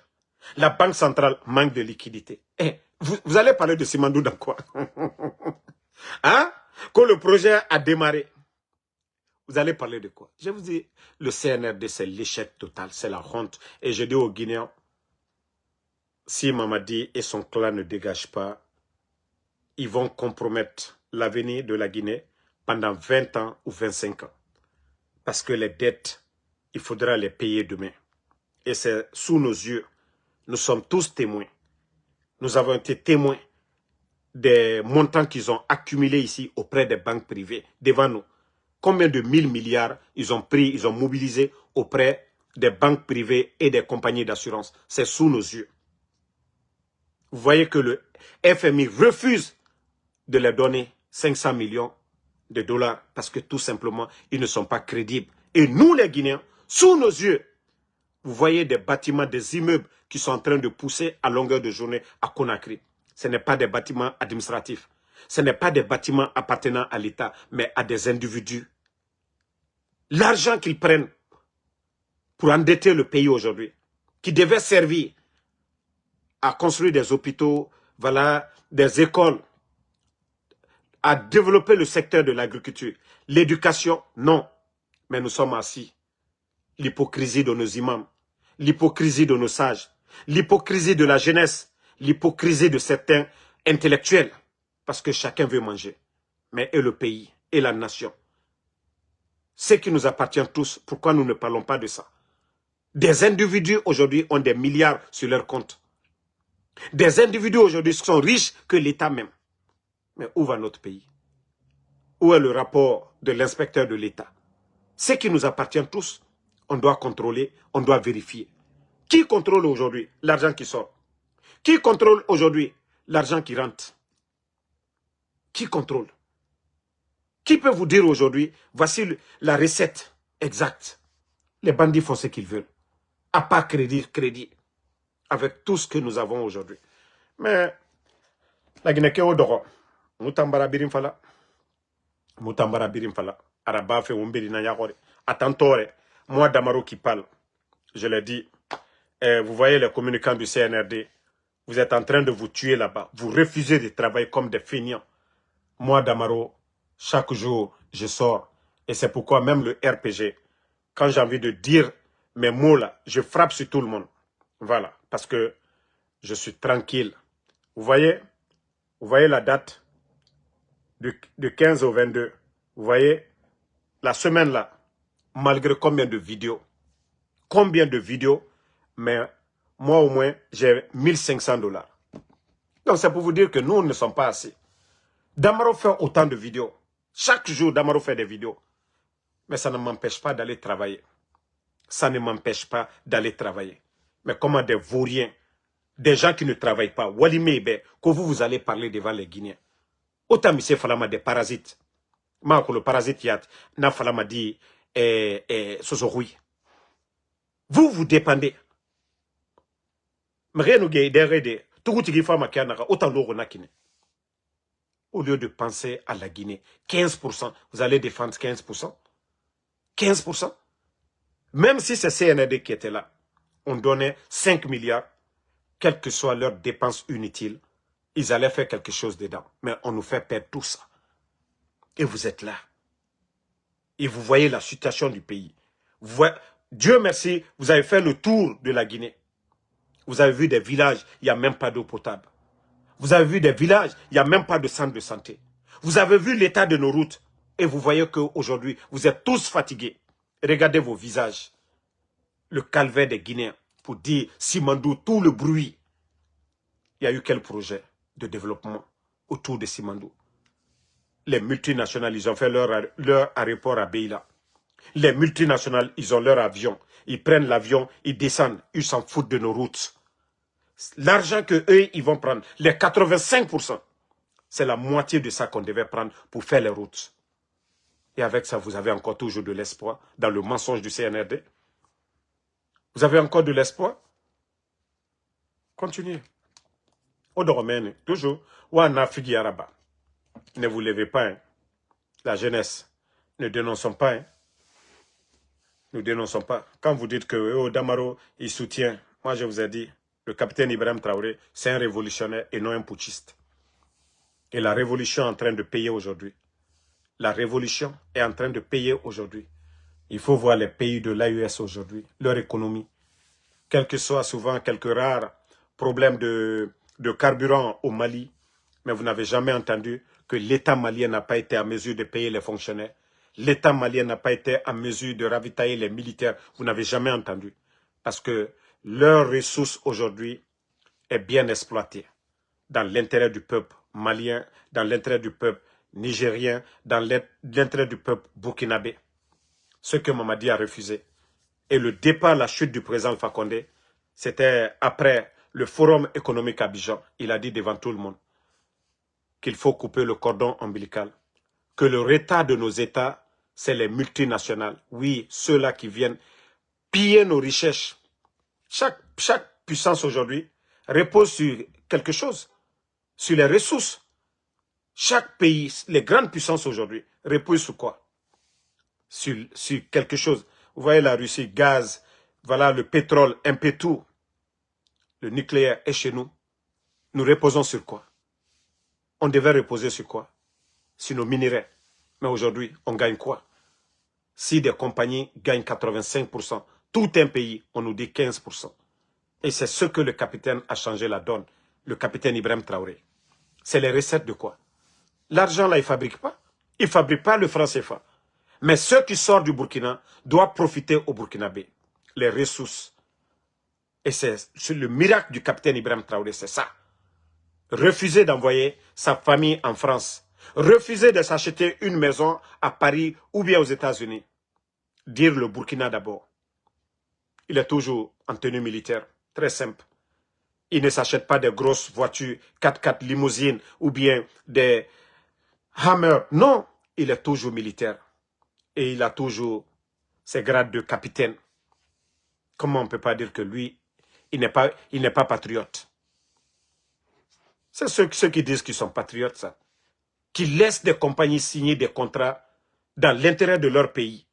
La banque centrale manque de liquidité. Eh, vous allez parler de Simandou dans quoi? Hein? Quand le projet a démarré, vous allez parler de quoi? Je vous dis, le CNRD, c'est l'échec total, c'est la honte. Et je dis aux Guinéens, si Mamadi et son clan ne dégagent pas, ils vont compromettre l'avenir de la Guinée pendant 20 ans ou 25 ans. Parce que les dettes, il faudra les payer demain. Et c'est sous nos yeux. Nous sommes tous témoins. Nous avons été témoins des montants qu'ils ont accumulés ici auprès des banques privées, devant nous. Combien de 1000 milliards ils ont pris, ils ont mobilisé auprès des banques privées et des compagnies d'assurance. C'est sous nos yeux. Vous voyez que le FMI refuse de leur donner 500 millions de dollars parce que tout simplement, ils ne sont pas crédibles. Et nous, les Guinéens, sous nos yeux, vous voyez des bâtiments, des immeubles qui sont en train de pousser à longueur de journée à Conakry. Ce n'est pas des bâtiments administratifs. Ce n'est pas des bâtiments appartenant à l'État, mais à des individus. L'argent qu'ils prennent pour endetter le pays aujourd'hui, qui devait servir à construire des hôpitaux, voilà, des écoles, à développer le secteur de l'agriculture. L'éducation, non. Mais nous sommes assis. L'hypocrisie de nos imams, l'hypocrisie de nos sages, l'hypocrisie de la jeunesse, l'hypocrisie de certains intellectuels. Parce que chacun veut manger. Mais et le pays, et la nation. Ce qui nous appartient tous, pourquoi nous ne parlons pas de ça? Des individus aujourd'hui ont des milliards sur leur compte. Des individus aujourd'hui sont riches que l'État même. Mais où va notre pays? Où est le rapport de l'inspecteur de l'État? Ce qui nous appartient tous, on doit contrôler, on doit vérifier. Qui contrôle aujourd'hui l'argent qui sort? Qui contrôle aujourd'hui l'argent qui rentre? Qui contrôle? Qui peut vous dire aujourd'hui, voici la recette exacte? Les bandits font ce qu'ils veulent. À part crédit, avec tout ce que nous avons aujourd'hui. Mais, la Guinée-Ké Odoro, Moutambara Birimfala, Moutambara Birimfala, Arabafe Umbirina Yagore, Attentore, moi Damaro qui parle, je l'ai dit, vous voyez les communicants du CNRD, vous êtes en train de vous tuer là-bas, vous refusez de travailler comme des feignants. Moi Damaro, chaque jour, je sors, et c'est pourquoi même le RPG, quand j'ai envie de dire mes mots là, je frappe sur tout le monde. Voilà, parce que je suis tranquille. Vous voyez la date du 15 au 22. Vous voyez, la semaine là, malgré combien de vidéos, mais moi au moins, j'ai 1500 $. Donc c'est pour vous dire que nous ne sommes pas assez. Damaro fait autant de vidéos. Chaque jour, Damaro fait des vidéos. Mais ça ne m'empêche pas d'aller travailler. Ça ne m'empêche pas d'aller travailler. Mais comment des vauriens, des gens qui ne travaillent pas, Walimebe, que vous allez parler devant les Guinéens. Autant monsieur Falama des parasites. Moi, le parasite yat, na Falama dit, Sosoroui. Vous dépendez. Mais nous guédérez tout ce qu'il faut à autant l'eau renakine. Au lieu de penser à la Guinée, 15%, vous allez défendre 15%. 15%. Même si c'est CNRD qui était là, on donnait 5 milliards, quelles que soient leurs dépenses inutiles, ils allaient faire quelque chose dedans. Mais on nous fait perdre tout ça. Et vous êtes là. Et vous voyez la situation du pays. Dieu merci, vous avez fait le tour de la Guinée. Vous avez vu des villages, il n'y a même pas d'eau potable. Vous avez vu des villages, il n'y a même pas de centre de santé. Vous avez vu l'état de nos routes. Et vous voyez qu'aujourd'hui, vous êtes tous fatigués. Regardez vos visages. Le calvaire des Guinéens. Pour dire, Simandou, tout le bruit. Il y a eu quel projet de développement autour de Simandou? Les multinationales, ils ont fait leur aéroport à Beila. Les multinationales, ils ont leur avion. Ils prennent l'avion, ils descendent. Ils s'en foutent de nos routes. L'argent qu'eux, ils vont prendre, les 85%, c'est la moitié de ça qu'on devait prendre pour faire les routes. Et avec ça, vous avez encore toujours de l'espoir dans le mensonge du CNRD. Vous avez encore de l'espoir? Continuez. Au domaine, toujours, ou en Afrique Yaraba. Ne vous levez pas, hein. La jeunesse, ne dénonçons pas. Hein. Nous dénonçons pas. Quand vous dites que Damaro, il soutient, moi je vous ai dit, le capitaine Ibrahim Traoré, c'est un révolutionnaire et non un putschiste. Et la révolution est en train de payer aujourd'hui. La révolution est en train de payer aujourd'hui. Il faut voir les pays de l'AES aujourd'hui, leur économie. Quel que soit souvent quelques rares problèmes de carburant au Mali, mais vous n'avez jamais entendu que l'État malien n'a pas été en mesure de payer les fonctionnaires. L'État malien n'a pas été en mesure de ravitailler les militaires. Vous n'avez jamais entendu. Parce que leurs ressources aujourd'hui est bien exploitée dans l'intérêt du peuple malien, dans l'intérêt du peuple nigérien, dans l'intérêt du peuple burkinabé. Ce que Mamadi a refusé. Et le départ, la chute du président Alpha Condé, c'était après le forum économique à Abidjan. Il a dit devant tout le monde qu'il faut couper le cordon ombilical. Que le retard de nos États, c'est les multinationales. Oui, ceux-là qui viennent piller nos richesses. Chaque puissance aujourd'hui repose sur quelque chose, sur les ressources. Chaque pays, les grandes puissances aujourd'hui, reposent sur quoi? Sur quelque chose. Vous voyez la Russie, gaz, voilà le pétrole, un peu tout. Le nucléaire est chez nous. Nous reposons sur quoi? On devait reposer sur quoi? Sur nos minerais. Mais aujourd'hui, on gagne quoi? Si des compagnies gagnent 85%, tout un pays, on nous dit 15%. Et c'est ce que le capitaine a changé la donne. Le capitaine Ibrahim Traoré. C'est les recettes de quoi? L'argent là, il ne fabrique pas. Il ne fabrique pas le franc CFA. Mais ceux qui sortent du Burkina doivent profiter au Burkinabé. Les ressources. Et c'est le miracle du capitaine Ibrahim Traoré, c'est ça. Refuser d'envoyer sa famille en France. Refuser de s'acheter une maison à Paris ou bien aux États-Unis. Dire le Burkina d'abord. Il est toujours en tenue militaire. Très simple. Il ne s'achète pas des grosses voitures, 4x4 limousines ou bien des Hammer. Non, il est toujours militaire. Et il a toujours ses grades de capitaine. Comment on ne peut pas dire que lui, il n'est pas patriote? C'est ceux qui disent qu'ils sont patriotes, ça. Qui laissent des compagnies signer des contrats dans l'intérêt de leur pays.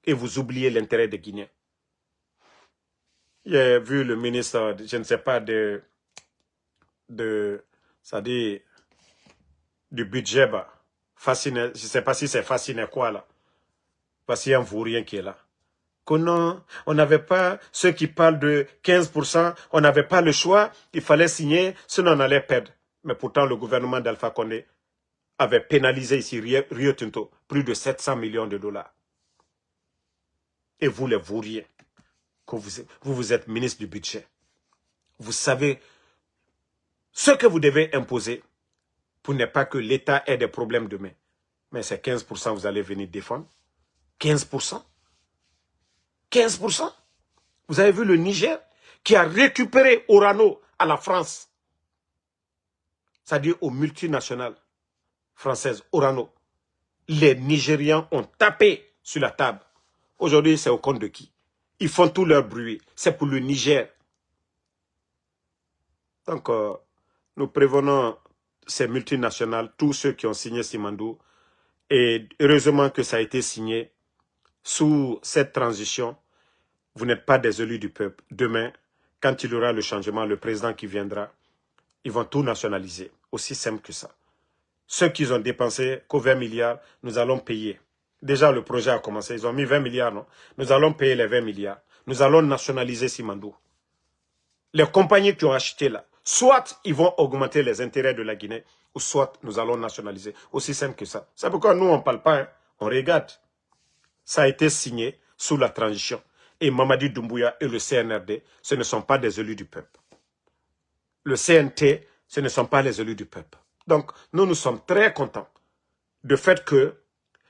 Et vous oubliez l'intérêt des Guinéens. J'ai vu le ministre, je ne sais pas, c'est-à-dire, du budget, bah, fasciné, je ne sais pas si c'est fasciné quoi, là. Parce qu'il y a un vaurien qui est là. Que non, on n'avait pas, ceux qui parlent de 15%, on n'avait pas le choix, il fallait signer, sinon on allait perdre. Mais pourtant, le gouvernement d'Alpha Condé avait pénalisé ici Rio Tinto plus de 700 millions de dollars. Et vous, les vauriens, que vous êtes ministre du budget. Vous savez ce que vous devez imposer pour ne pas que l'État ait des problèmes demain. Mais c'est 15% vous allez venir défendre. 15%. 15%. Vous avez vu le Niger qui a récupéré Orano à la France. C'est-à-dire aux multinationales françaises, Orano. Les Nigérians ont tapé sur la table. Aujourd'hui, c'est au compte de qui? Ils font tout leur bruit. C'est pour le Niger. Donc, nous prévenons ces multinationales, tous ceux qui ont signé Simandou. Et heureusement que ça a été signé sous cette transition. Vous n'êtes pas des élus du peuple. Demain, quand il y aura le changement, le président qui viendra, ils vont tout nationaliser. Aussi simple que ça. Ceux qui ont dépensé qu'aux 20 milliards, nous allons payer. Déjà, le projet a commencé. Ils ont mis 20 milliards, non? Nous allons payer les 20 milliards. Nous allons nationaliser Simandou. Les compagnies qui ont acheté là, soit ils vont augmenter les intérêts de la Guinée, ou soit nous allons nationaliser. Aussi simple que ça. C'est pourquoi nous, on ne parle pas, hein? On regarde. Ça a été signé sous la transition. Et Mamadi Doumbouya et le CNRD, ce ne sont pas des élus du peuple. Le CNT, ce ne sont pas les élus du peuple. Donc, nous sommes très contents du fait que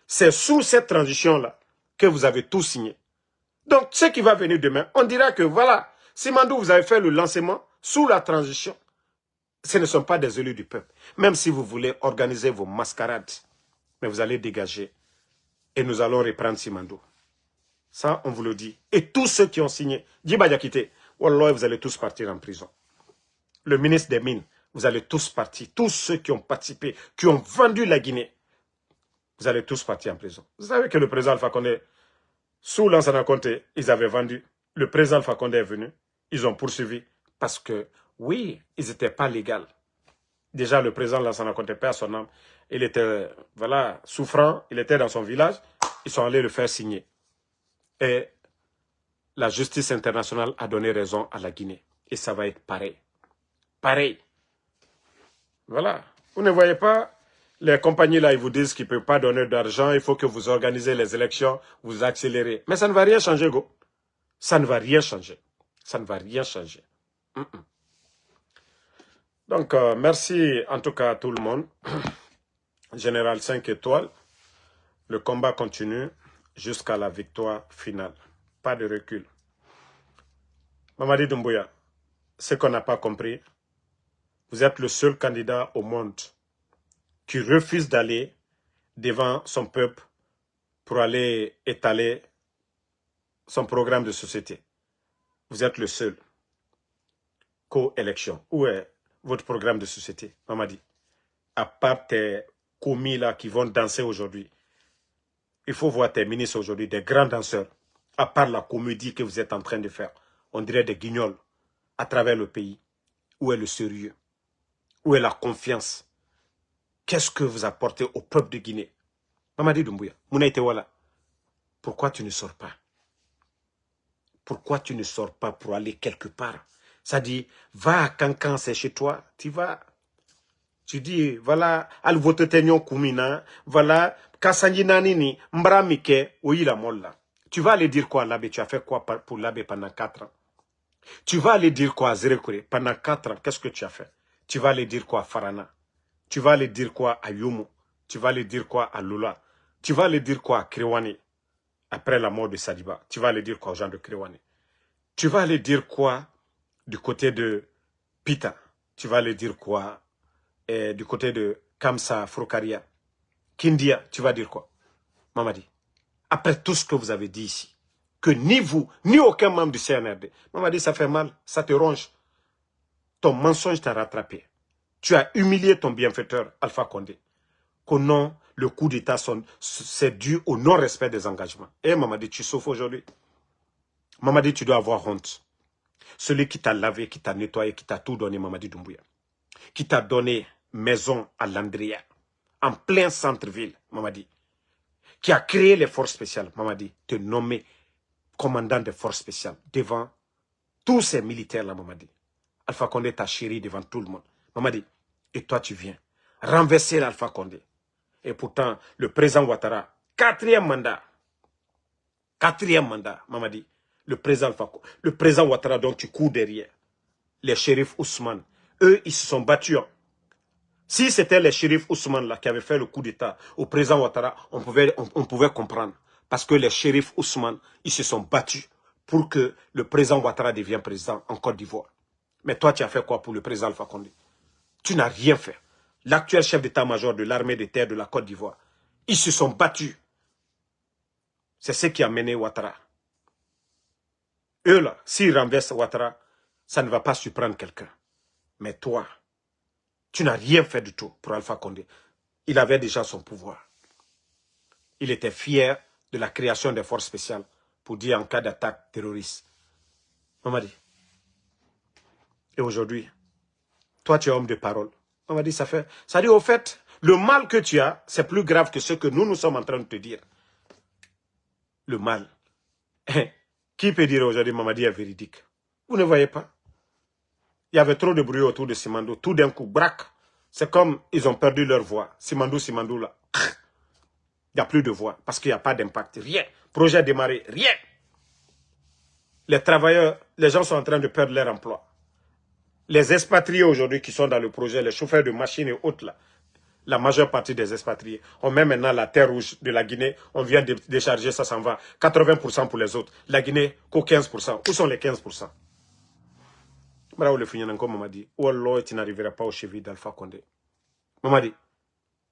c'est sous cette transition-là que vous avez tout signé. Donc, ce qui va venir demain, on dira que voilà, Simandou, vous avez fait le lancement sous la transition. Ce ne sont pas des élus du peuple. Même si vous voulez organiser vos mascarades, mais vous allez dégager. Et nous allons reprendre Simandou. Ça, on vous le dit. Et tous ceux qui ont signé, Djiba Diakité, Wallah, vous allez tous partir en prison. Le ministre des Mines, vous allez tous partir. Tous ceux qui ont participé, qui ont vendu la Guinée, vous allez tous partir en prison. Vous savez que le président Alpha Condé, sous Lansana Conté, ils avaient vendu. Le président Alpha Condé est venu. Ils ont poursuivi. Parce que, oui, ils n'étaient pas légaux. Déjà, le président Lansana Conté perd son âme. Il était, voilà, souffrant. Il était dans son village. Ils sont allés le faire signer. Et la justice internationale a donné raison à la Guinée. Et ça va être pareil. Pareil. Voilà. Vous ne voyez pas, les compagnies là, ils vous disent qu'ils ne peuvent pas donner d'argent, il faut que vous organisez les élections, vous accélérez. Mais ça ne va rien changer, go. Ça ne va rien changer. Ça ne va rien changer. Donc, merci en tout cas à tout le monde. Général 5 étoiles. Le combat continue jusqu'à la victoire finale. pas de recul. Mamadi Doumbouya, ce qu'on n'a pas compris, vous êtes le seul candidat au monde qui refuse d'aller devant son peuple pour aller étaler son programme de société. Vous êtes le seul. Co-élection. Où est votre programme de société, Mamadi? À part tes commis là qui vont danser aujourd'hui. Il faut voir tes ministres aujourd'hui, des grands danseurs. À part la comédie que vous êtes en train de faire. On dirait des guignols à travers le pays. Où est le sérieux? Où est la confiance? Qu'est-ce que vous apportez au peuple de Guinée? Mamadi Doumbouya, Mouna Itewala, pourquoi tu ne sors pas? Pourquoi tu ne sors pas pour aller quelque part? Ça dit, va à Cancan, c'est chez toi, tu vas. Tu dis, voilà, al vote tenyon koumina, voilà, Kassandjina nini, mbramike, oui la molla. Tu vas aller dire quoi à l'abbé? Tu as fait quoi pour l'abbé pendant 4 ans? Tu vas aller dire quoi à Zérekure pendant 4 ans? Qu'est-ce que tu as fait? Tu vas aller dire quoi à Farana? Tu vas aller dire quoi à Yomo? Tu vas aller dire quoi à Lula? Tu vas aller dire quoi à Kriwani? Après la mort de Sadiba, tu vas aller dire quoi aux gens de Kriwani? Tu vas aller dire quoi du côté de Pita? Tu vas aller dire quoi du côté de Kamsa, Frokaria, Kindia? Tu vas dire quoi, Mamadi? Après tout ce que vous avez dit ici, que ni vous, ni aucun membre du CNRD, Mamadi, ça fait mal, ça te ronge. Ton mensonge t'a rattrapé. Tu as humilié ton bienfaiteur, Alpha Condé. Qu'au non, le coup d'État, c'est dû au non-respect des engagements. Et Mamadi, tu souffres aujourd'hui. Mamadi, tu dois avoir honte. Celui qui t'a lavé, qui t'a nettoyé, qui t'a tout donné, Mamadi Doumbouya. Qui t'a donné maison à Landria, en plein centre-ville, Mamadi. Qui a créé les forces spéciales, Mamadi, te nommer commandant des forces spéciales devant tous ces militaires-là, Mamadi. Alpha Condé t'a chéri devant tout le monde. Mamadi, et toi tu viens renverser l'Alpha Condé. Et pourtant, le président Ouattara, 4e mandat, Mamadi, le président Ouattara dont tu cours derrière, les shérifs Ousmane, eux, ils se sont battus. Si c'était les shérifs Ousmane là, qui avaient fait le coup d'État au président Ouattara, on pouvait comprendre. Parce que les shérifs Ousmane, ils se sont battus pour que le président Ouattara devienne président en Côte d'Ivoire. Mais toi, tu as fait quoi pour le président Alpha Condé? Tu n'as rien fait. L'actuel chef d'état-major de l'armée de terre de la Côte d'Ivoire, ils se sont battus. C'est ce qui a mené Ouattara. Eux là, s'ils renversent Ouattara, ça ne va pas surprendre quelqu'un. Mais toi, tu n'as rien fait du tout pour Alpha Condé. Il avait déjà son pouvoir. Il était fier de la création des forces spéciales pour dire en cas d'attaque terroriste. Mamadi. Et aujourd'hui, toi tu es homme de parole. Mamadi, ça dit au fait, le mal que tu as, c'est plus grave que ce que nous sommes en train de te dire. Le mal. Qui peut dire aujourd'hui Mamadi est véridique? Vous ne voyez pas? Il y avait trop de bruit autour de Simandou. Tout d'un coup, braque. C'est comme ils ont perdu leur voix. Simandou là. Il n'y a plus de voix parce qu'il n'y a pas d'impact. Rien. Projet démarré. Rien. Les travailleurs, les gens sont en train de perdre leur emploi. Les expatriés aujourd'hui qui sont dans le projet, les chauffeurs de machines et autres là, la majeure partie des expatriés, on met maintenant la terre rouge de la Guinée, on vient de décharger, ça s'en va. 80% pour les autres. La Guinée, qu'au 15%. Où sont les 15%? Mamadi, Wallah, tu n'arriveras pas au cheville d'Alpha Condé. Mamadi,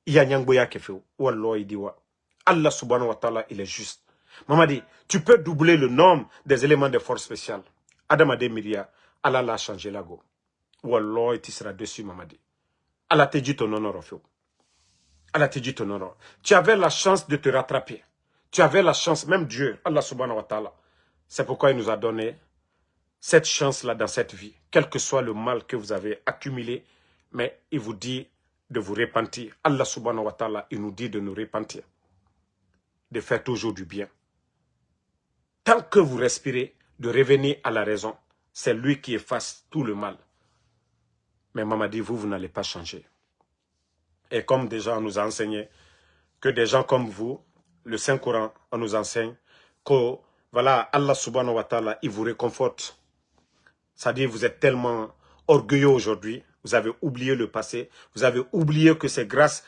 il y a Nyangboya qui fait. Wallah, il dit wa. Allah subhanahu wa ta'ala, il est juste. Mamadi, tu peux doubler le nombre des éléments de force spéciale. Adamade Miria, Allah l'a changé là go. Wallah, tu seras dessus, Mamadi. Allah te dit ton honneur, Allah te dit ton honneur. Tu avais la chance de te rattraper. Tu avais la chance, même Dieu, Allah subhanahu wa ta'ala. C'est pourquoi il nous a donné cette chance-là dans cette vie. Quel que soit le mal que vous avez accumulé, mais il vous dit de vous repentir. Allah subhanahu wa ta'ala, il nous dit de nous repentir. De faire toujours du bien. Tant que vous respirez, de revenir à la raison. C'est lui qui efface tout le mal. Mais Mamadi, vous n'allez pas changer. Et comme déjà on nous a enseigné que des gens comme vous, le Saint-Coran, on nous enseigne que voilà, Allah subhanahu wa ta'ala, il vous réconforte. C'est-à-dire vous êtes tellement orgueilleux aujourd'hui, vous avez oublié le passé, vous avez oublié que c'est grâce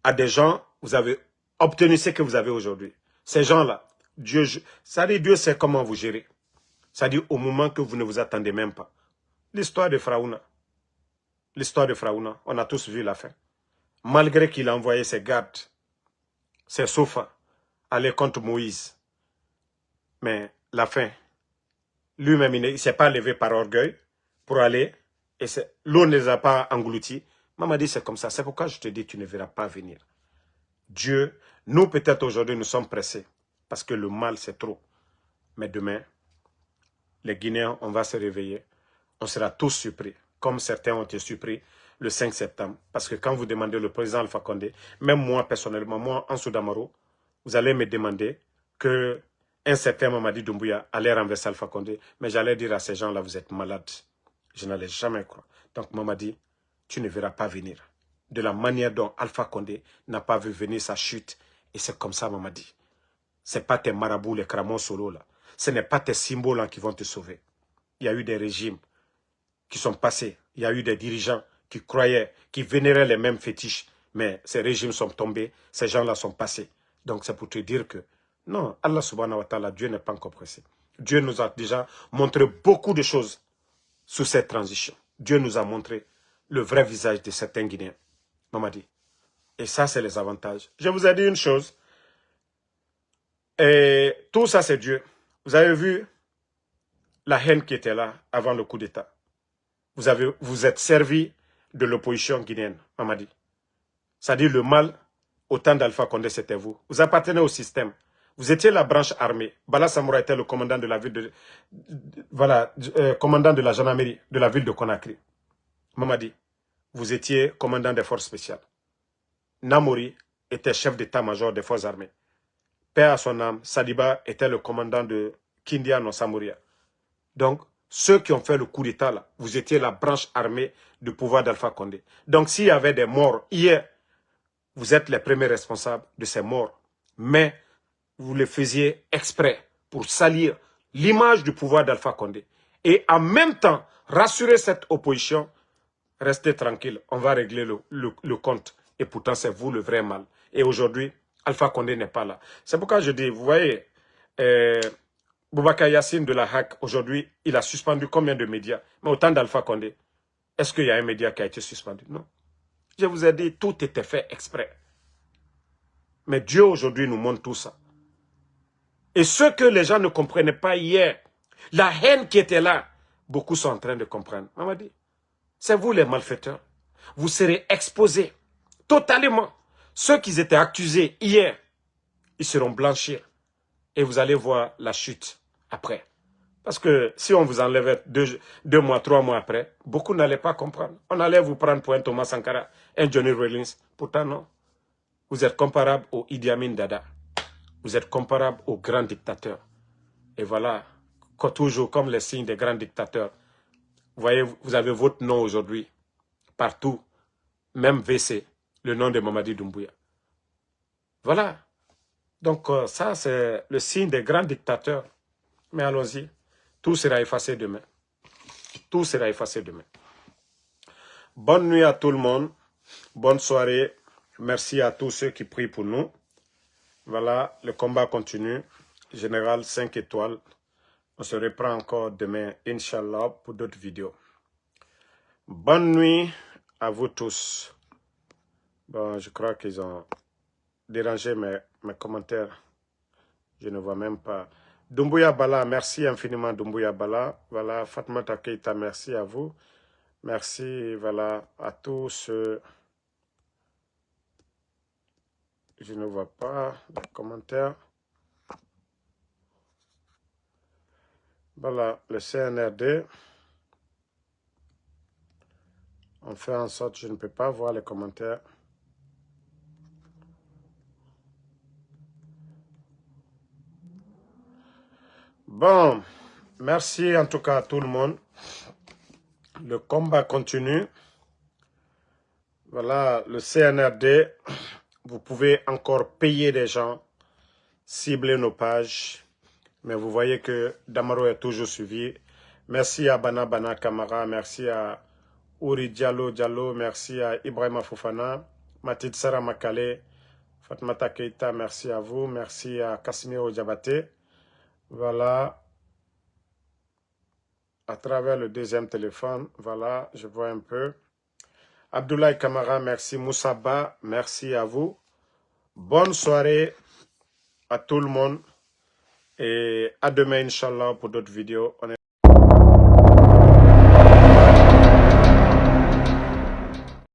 à des gens, vous avez obtenu ce que vous avez aujourd'hui. Ces gens-là, Ça dit, Dieu sait comment vous gérer. Ça dit au moment que vous ne vous attendez même pas. L'histoire de Pharaon. L'histoire de Pharaon, on a tous vu la fin. Malgré qu'il a envoyé ses gardes, ses sofas, aller contre Moïse. Mais la fin, lui-même, il ne s'est pas levé par orgueil pour aller. Et l'eau ne les a pas engloutis. Maman dit, c'est comme ça. C'est pourquoi je te dis, tu ne verras pas venir. Dieu, nous peut-être aujourd'hui, nous sommes pressés. Parce que le mal, c'est trop. Mais demain, les Guinéens, on va se réveiller. On sera tous surpris. Comme certains ont été surpris le 5 septembre. Parce que quand vous demandez le président Alpha Condé, même moi personnellement, moi, Ansou Damaro, vous allez me demander que un certain Mamadi Doumbouya allait renverser Alpha Condé. Mais j'allais dire à ces gens-là, vous êtes malades. Je n'allais jamais croire. Donc Mamadi, tu ne verras pas venir. De la manière dont Alpha Condé n'a pas vu venir sa chute. Et c'est comme ça, Mamadi. Ce n'est pas tes marabouts, les cramons solo là. Ce n'est pas tes symboles là, qui vont te sauver. Il y a eu des régimes qui sont passés. Il y a eu des dirigeants qui croyaient, qui vénéraient les mêmes fétiches. Mais ces régimes sont tombés, ces gens-là sont passés. Donc c'est pour te dire que non, Allah subhanahu wa ta'ala, Dieu n'est pas encore pressé. Dieu nous a déjà montré beaucoup de choses sous cette transition. Dieu nous a montré le vrai visage de certains Guinéens. Mamadi. Et ça, c'est les avantages. Je vous ai dit une chose. Et tout ça, c'est Dieu. Vous avez vu la haine qui était là avant le coup d'État. Vous êtes servi de l'opposition guinéenne, Mamadi. C'est-à-dire le mal, au temps d'Alpha Condé, c'était vous. Vous appartenez au système. Vous étiez la branche armée. Bala Samoura était le commandant de la ville de... Voilà, commandant de la gendarmerie de la ville de Conakry. Mamadi, vous étiez commandant des forces spéciales. Namori était chef d'état-major des forces armées. Père à son âme, Sadiba était le commandant de Kindiano Samoria. Donc, ceux qui ont fait le coup d'État, là, vous étiez la branche armée du pouvoir d'Alpha Condé. Donc, s'il y avait des morts hier, vous êtes les premiers responsables de ces morts. Mais vous le faisiez exprès pour salir l'image du pouvoir d'Alpha Condé. Et en même temps, rassurer cette opposition, restez tranquille, on va régler le compte. Et pourtant, c'est vous le vrai mal. Et aujourd'hui, Alpha Condé n'est pas là. C'est pourquoi je dis, vous voyez, Boubacar Yassine de la HAC, aujourd'hui, il a suspendu combien de médias? Mais au temps d'Alpha Condé, est-ce qu'il y a un média qui a été suspendu? Non. Je vous ai dit, tout était fait exprès. Mais Dieu aujourd'hui nous montre tout ça. Et ce que les gens ne comprenaient pas hier, la haine qui était là, beaucoup sont en train de comprendre. On m'a dit, c'est vous les malfaiteurs. Vous serez exposés totalement. Ceux qui étaient accusés hier, ils seront blanchis. Et vous allez voir la chute après. Parce que si on vous enlevait 2 mois, 3 mois après, beaucoup n'allaient pas comprendre. On allait vous prendre pour un Thomas Sankara, un Johnny Rawlings. Pourtant non. Vous êtes comparable au Idi Amin Dada. Vous êtes comparable aux grands dictateurs. Et voilà, toujours comme les signes des grands dictateurs. Vous voyez, vous avez votre nom aujourd'hui. Partout. Même VC, le nom de Mamadi Doumbouya. Voilà. Donc ça, c'est le signe des grands dictateurs. Mais allons-y. Tout sera effacé demain. Tout sera effacé demain. Bonne nuit à tout le monde. Bonne soirée. Merci à tous ceux qui prient pour nous. Voilà, le combat continue. Général 5 étoiles. On se reprend encore demain, Inch'Allah, pour d'autres vidéos. Bonne nuit à vous tous. Bon, je crois qu'ils ont dérangé mes commentaires. Je ne vois même pas. Doumbouya Bala, merci infiniment Doumbouya Bala. Voilà, Fatmata Keita, merci à vous. Merci, voilà, à tous ceux... Je ne vois pas de commentaires. Voilà, le CNRD. On fait en sorte, je ne peux pas voir les commentaires. Bon, merci en tout cas à tout le monde. Le combat continue. Voilà, le CNRD, vous pouvez encore payer des gens, cibler nos pages. Mais vous voyez que Damaro est toujours suivi. Merci à Bana Bana Kamara, merci à Ouri Diallo, merci à Ibrahima Fofana, Matit Sara Makale, Fatmata Keita, merci à vous. Merci à Casimiro Diabaté. Voilà. À travers le deuxième téléphone, voilà, je vois un peu. Abdoulaye Kamara, merci. Moussaba, merci à vous. Bonne soirée à tout le monde. Et à demain, Inch'Allah, pour d'autres vidéos.